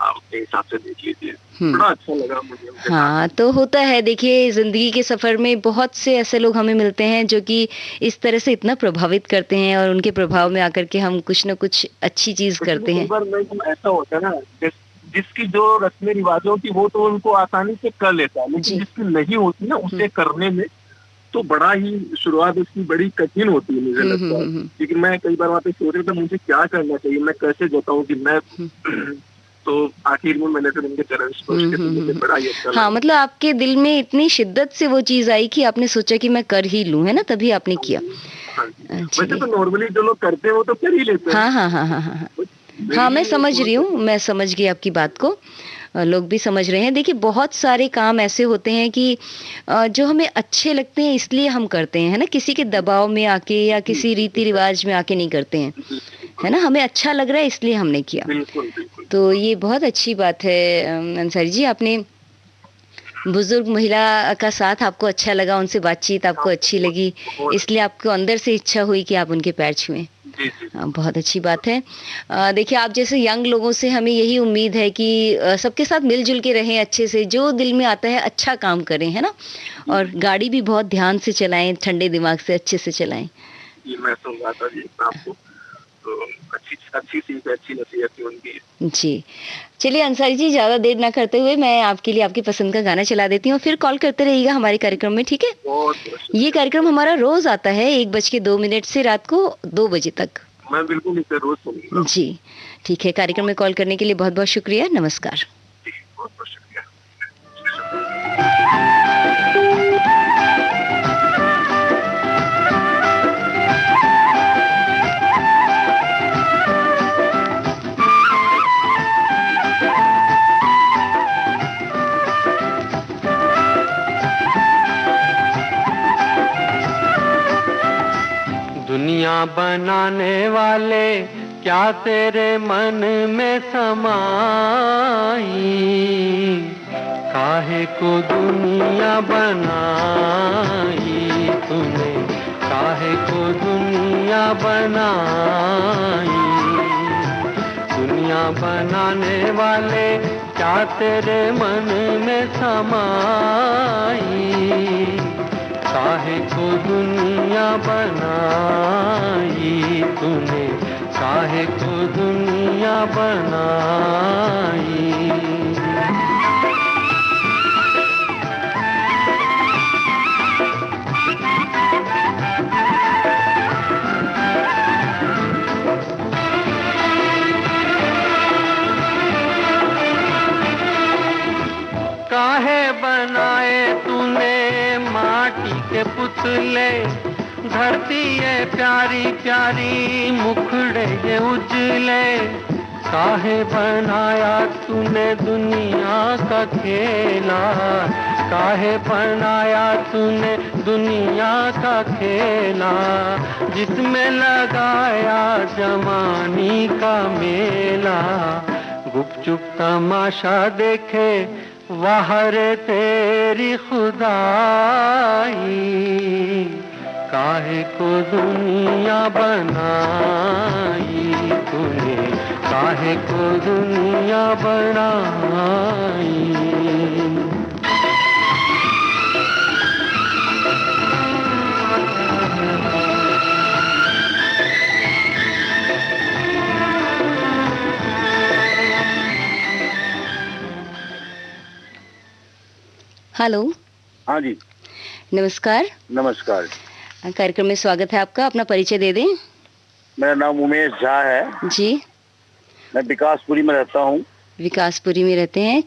आप अपने हिसाब से देख लीजिए। बड़ा अच्छा लगा मुझे। हाँ, तो होता है। देखिए, जिंदगी के सफर में बहुत से ऐसे लोग हमें मिलते हैं जो कि इस तरह से इतना प्रभावित करते हैं, और उनके प्रभाव में आकर के हम कुछ न कुछ अच्छी चीज करते हैं। ऐसा होता है ना, जिसकी जो रस्में रिवाजों की वो तो उनको आसानी से कर लेता है, लेकिन जिसकी नहीं होती ना उसे करने में तो बड़ा ही शुरुआत उसकी बड़ी कठिन होती है मुझे लगता है। क्योंकि मैं कई बार वहाँ पे सोच रहा था मुझे क्या करना चाहिए, मैं कैसे बताऊं कि मैं तो आखिर में मैंने फिर उनके चरण स्पर्श किए, तो मुझे बड़ा ही अच्छा लगा। हाँ, मतलब आपके दिल में इतनी शिद्दत से वो चीज आई कि आपने सोचा कि मैं कर ही लूं, है ना, तभी आपने किया। वैसे तो नॉर्मली जो लोग करते हैं वो तो कर ही लेते हैं। हाँ हाँ हाँ हाँ हाँ हाँ, मैं समझ रही हूँ, मैं समझ गई आपकी बात को, लोग भी समझ रहे हैं। देखिए, बहुत सारे काम ऐसे होते हैं कि जो हमें अच्छे लगते हैं इसलिए हम करते हैं, है ना, किसी के दबाव में आके या किसी रीति रिवाज में आके नहीं करते हैं, है ना। हमें अच्छा लग रहा है इसलिए हमने किया। तो ये बहुत अच्छी बात है अंसारी जी। आपने बुजुर्ग महिला का साथ आपको अच्छा लगा, उनसे बातचीत आपको अच्छी लगी, इसलिए आपको अंदर से इच्छा हुई कि आप उनके पैर छुएं। बहुत अच्छी बात है। देखिए, आप जैसे यंग लोगों से हमें यही उम्मीद है कि सबके साथ मिलजुल के रहें, अच्छे से जो दिल में आता है अच्छा काम करें, है ना, और गाड़ी भी बहुत ध्यान से चलाएं, ठंडे दिमाग से अच्छे से चलाएं। ये मैं समझाता जी आपको, तो अच्छी सीख, अच्छी नसीहत थी उनकी। जी, चलिए अंसारी जी, ज्यादा देर ना करते हुए मैं आपके लिए आपकी पसंद का गाना चला देती हूँ, फिर कॉल करते रहिएगा हमारे कार्यक्रम में, ठीक है। ये कार्यक्रम हमारा रोज आता है 1:02 से रात को 2 बजे तक। मैं बिल्कुल इसे रोज सुनूंगा। जी, ठीक है। कार्यक्रम में कॉल करने के लिए बहुत बहुत शुक्रिया। नमस्कार। बहुत बहुत शुक्रिया। दुनिया बनाने वाले क्या तेरे मन में समाई, काहे को दुनिया बनाई तूने, काहे को दुनिया बनाई। दुनिया बनाने वाले क्या तेरे मन में समाई, काहे को दुनिया बनाई तूने, काहे को दुनिया बनाई। माटी के पुतले, धरती ये प्यारी प्यारी मुखड़े ये उजले, काहे बनाया तूने दुनिया का खेला, काहे बनाया तूने दुनिया का खेला, जिसमें लगाया जवानी का मेला, गुपचुप तमाशा देखे वाह रे तेरी खुदाई, काहे को दुनिया बनाई तूने, काहे को दुनिया बनाई। हेलो। हाँ जी, नमस्कार। नमस्कार। कार्यक्रम में स्वागत है आपका, अपना परिचय दे दें। मेरा नाम उमेश झा है जी। मैं विकासपुरी में रहता हूँ। विकासपुरी में रहते हैं।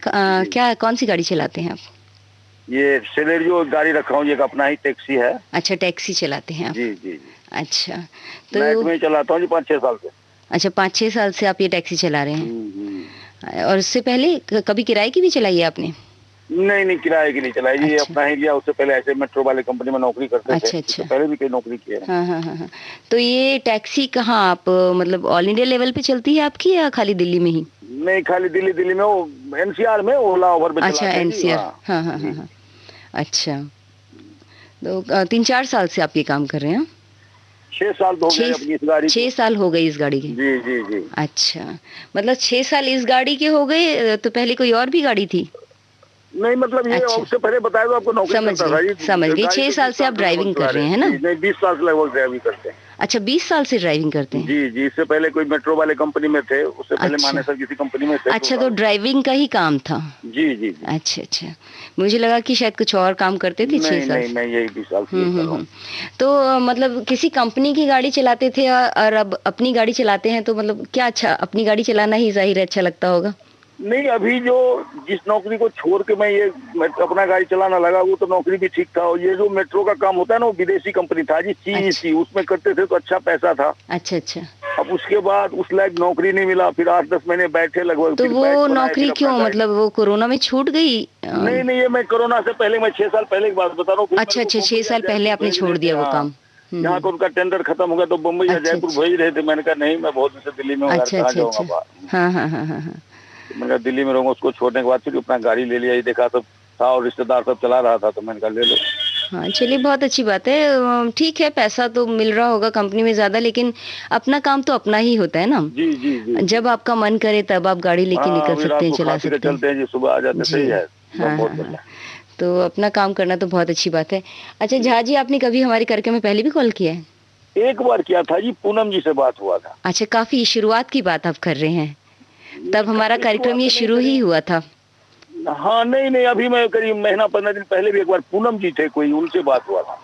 क्या कौन सी गाड़ी चलाते हैं आप? ये सेलेरियो गाड़ी रखा हूँ, ये एक अपना ही टैक्सी है। अच्छा, टैक्सी चलाते हैं आप? जी जी जी। अच्छा, तो मैं चलाता हूँ 5-6 साल से। अच्छा, 5-6 साल से आप ये टैक्सी चला रहे हैं। और उससे पहले कभी किराए की भी चलाई है आपने? नहीं, किराए की नहीं चलाई जी। अपना ही लिया। उससे पहले ऐसे मेट्रो वाले कंपनी में नौकरी करते थे। अच्छा। पहले भी कई नौकरी की है। हाँ। तो ये टैक्सी कहाँ आप मतलब ऑल इंडिया लेवल पे चलती है आपकी या खाली दिल्ली में ही? नहीं, खाली दिल्ली में, वो एनसीआर में ओला ओवर में। अच्छा, एनसीआर। हाँ। अच्छा, तो 3-4 साल से आप ये काम कर रहे हैं? 6 साल तो हो गए अपनी इस गाड़ी। 6 साल हो गए इस गाड़ी के? जी। अच्छा, मतलब 6 साल इस गाड़ी के हो गए। तो पहले कोई और भी गाड़ी थी? नहीं, मतलब ये उससे पहले बताया तो आपको नौकरी करता था। समझ गई। 6 साल से आप ड्राइविंग कर रहे हैं ना? नहीं, 20 साल से लगभग ड्राइविंग करते हैं। अच्छा, 20 साल से ड्राइविंग करते हैं? जी। इससे पहले कोई मेट्रो वाले कंपनी में थे, उससे पहले मानेसर किसी कंपनी में थे। अच्छा, तो ड्राइविंग का ही काम था? जी। अच्छा, मुझे लगा कि शायद कुछ और काम करते थे। 6 साल? नहीं, यही 20 साल से। तो मतलब किसी कंपनी की गाड़ी चलाते थे और अब अपनी गाड़ी चलाते हैं, तो मतलब क्या अच्छा, अपनी गाड़ी चलाना ही जाहिर है अच्छा लगता होगा? नहीं, अभी जो जिस नौकरी को छोड़ के मैं अपना गाड़ी चलाना लगा, वो तो नौकरी भी ठीक था। और ये जो मेट्रो का काम होता है ना, वो विदेशी कंपनी था जी, CEC। उसमें करते थे तो अच्छा पैसा था। अच्छा। अब उसके बाद उस लायक नौकरी नहीं मिला। फिर 8-10 महीने बैठे लगभग। तो वो नौकरी क्यों, मतलब वो कोरोना में छूट गई? नहीं, ये मैं कोरोना से पहले, मैं 6 साल पहले की बात बता रहा हूँ। अच्छा, 6 साल पहले आपने छोड़ दिया वो काम? यहाँ तो उनका टेंडर खत्म हो गया, तो मुंबई या जयपुर भेज रहे थे। मैंने कहा नहीं, मैं बहुत दिन से दिल्ली में हूँ। अच्छा। हाँ। मैंने दिल्ली में रहूंगा। उसको छोड़ने के बाद फिर अपना गाड़ी ले लिया। ये देखा सब था और रिश्तेदार सब चला रहा था, तो मैंने कहा ले लो। हाँ, चलिए, बहुत अच्छी बात है। ठीक है, पैसा तो मिल रहा होगा कंपनी में ज्यादा, लेकिन अपना काम तो अपना ही होता है ना? जी। जब आपका मन करे तब आप गाड़ी लेके निकल सकते हैं, चला सकते हैं। चलते हैं जी, सुबह आ जाते। सही है। हाँ। तो अपना काम करना तो बहुत अच्छी बात है। अच्छा झा जी, आपने कभी हमारे कार्यक्रम में पहले भी कॉल किया है? एक बार किया था जी, पूनम जी से बात हुआ था। अच्छा, काफी शुरुआत की बात आप कर रहे हैं। तब हमारा कार्यक्रम ये शुरू ही हुआ था। हाँ, नहीं, अभी मैं करीब महीना 15 दिन पहले भी एक बार पूनम जी थे कोई, उनसे बात हुआ था।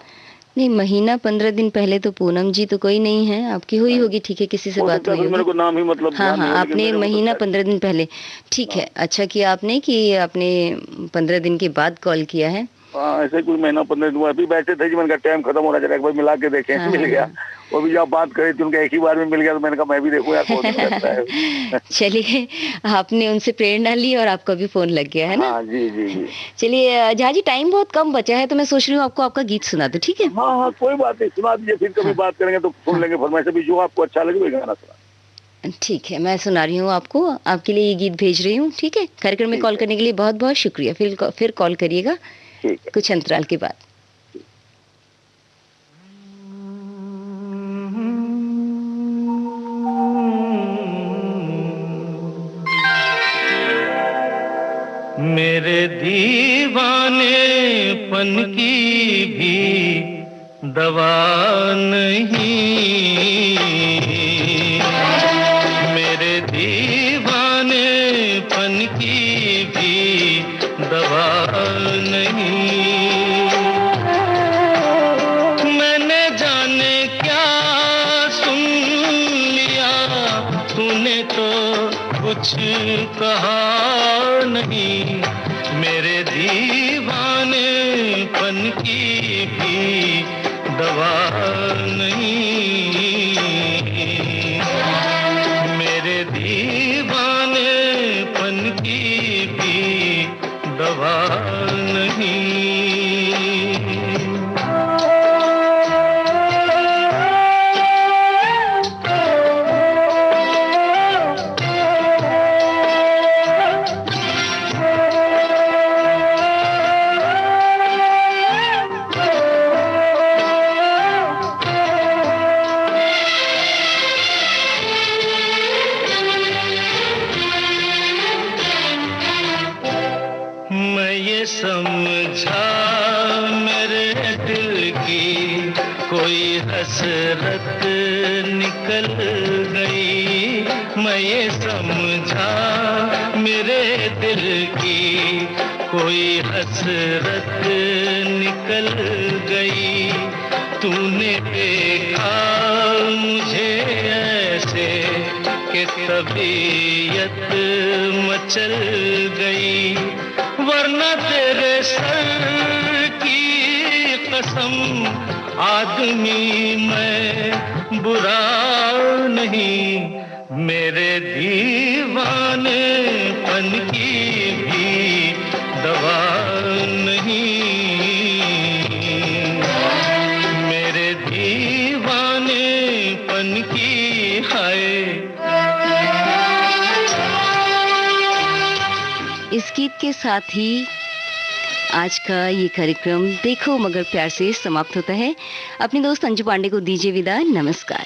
नहीं, महीना 15 दिन पहले तो पूनम जी तो कोई नहीं है। आपकी हुई होगी, ठीक है, किसी से बात हुई होगी। मेरे को नाम ही मतलब। हाँ, आपने महीना 15 दिन पहले, ठीक है। अच्छा किया आपने कि आपने 15 दिन के बाद कॉल किया है। ऐसे कुछ महीना 15 दिन अभी बैठे थे जी। मैंने कहा टाइम खत्म हो रहा है, एक बार मिला के देखें। मिल गया। वो भी जब बात करी थी, उनका एक ही बार में मिल गया, तो मैंने कहा मैं भी देखूं यार, बहुत अच्छा लगता है। चलिए, आपने उनसे प्रेरणा ली और आपका भी फोन लग गया है ना? हाँ, जी। चलिए झा जी, टाइम बहुत कम बचा है, तो मैं सोच रही हूँ आपको आपका गीत सुना दूं, ठीक है? हाँ, कोई बात नहीं, सुना दीजिए। फिर कभी बात करेंगे तो सुन लेंगे। फरमाइश भी जो आपको अच्छा लगे वो गाना सुना। ठीक है, मैं सुना रही हूँ आपको, आपके लिए ये गीत भेज रही हूँ, ठीक है? कार्यक्रम में कॉल करने के लिए बहुत बहुत शुक्रिया। फिर कॉल करिएगा कुछ अंतराल के बाद। मेरे दीवानेपन की भी दवा नहीं, मेरे दीवानेपन की भी दवा नहीं। मैंने जाने क्या सुन लिया, तूने तो कुछ कहा नहीं। मेरे दीवानेपन की भी दवा नहीं, मेरे दीवानेपन की भी दवा नहीं। समझा मेरे दिल की कोई हसरत निकल गई, मैं ये समझा मेरे दिल की कोई हसरत निकल गई। तूने देखा मुझे ऐसे कि तबीयत मचल गई, वरना तेरे सर की कसम आदमी मैं बुरा नहीं, मेरे दीवानेपन की भी दवा नहीं, मेरे दीवानेपन की है। इस गीत के साथ ही आज का ये कार्यक्रम देखो मगर प्यार से समाप्त होता है। अपने दोस्त अंजू पांडे को दीजिए विदा, नमस्कार।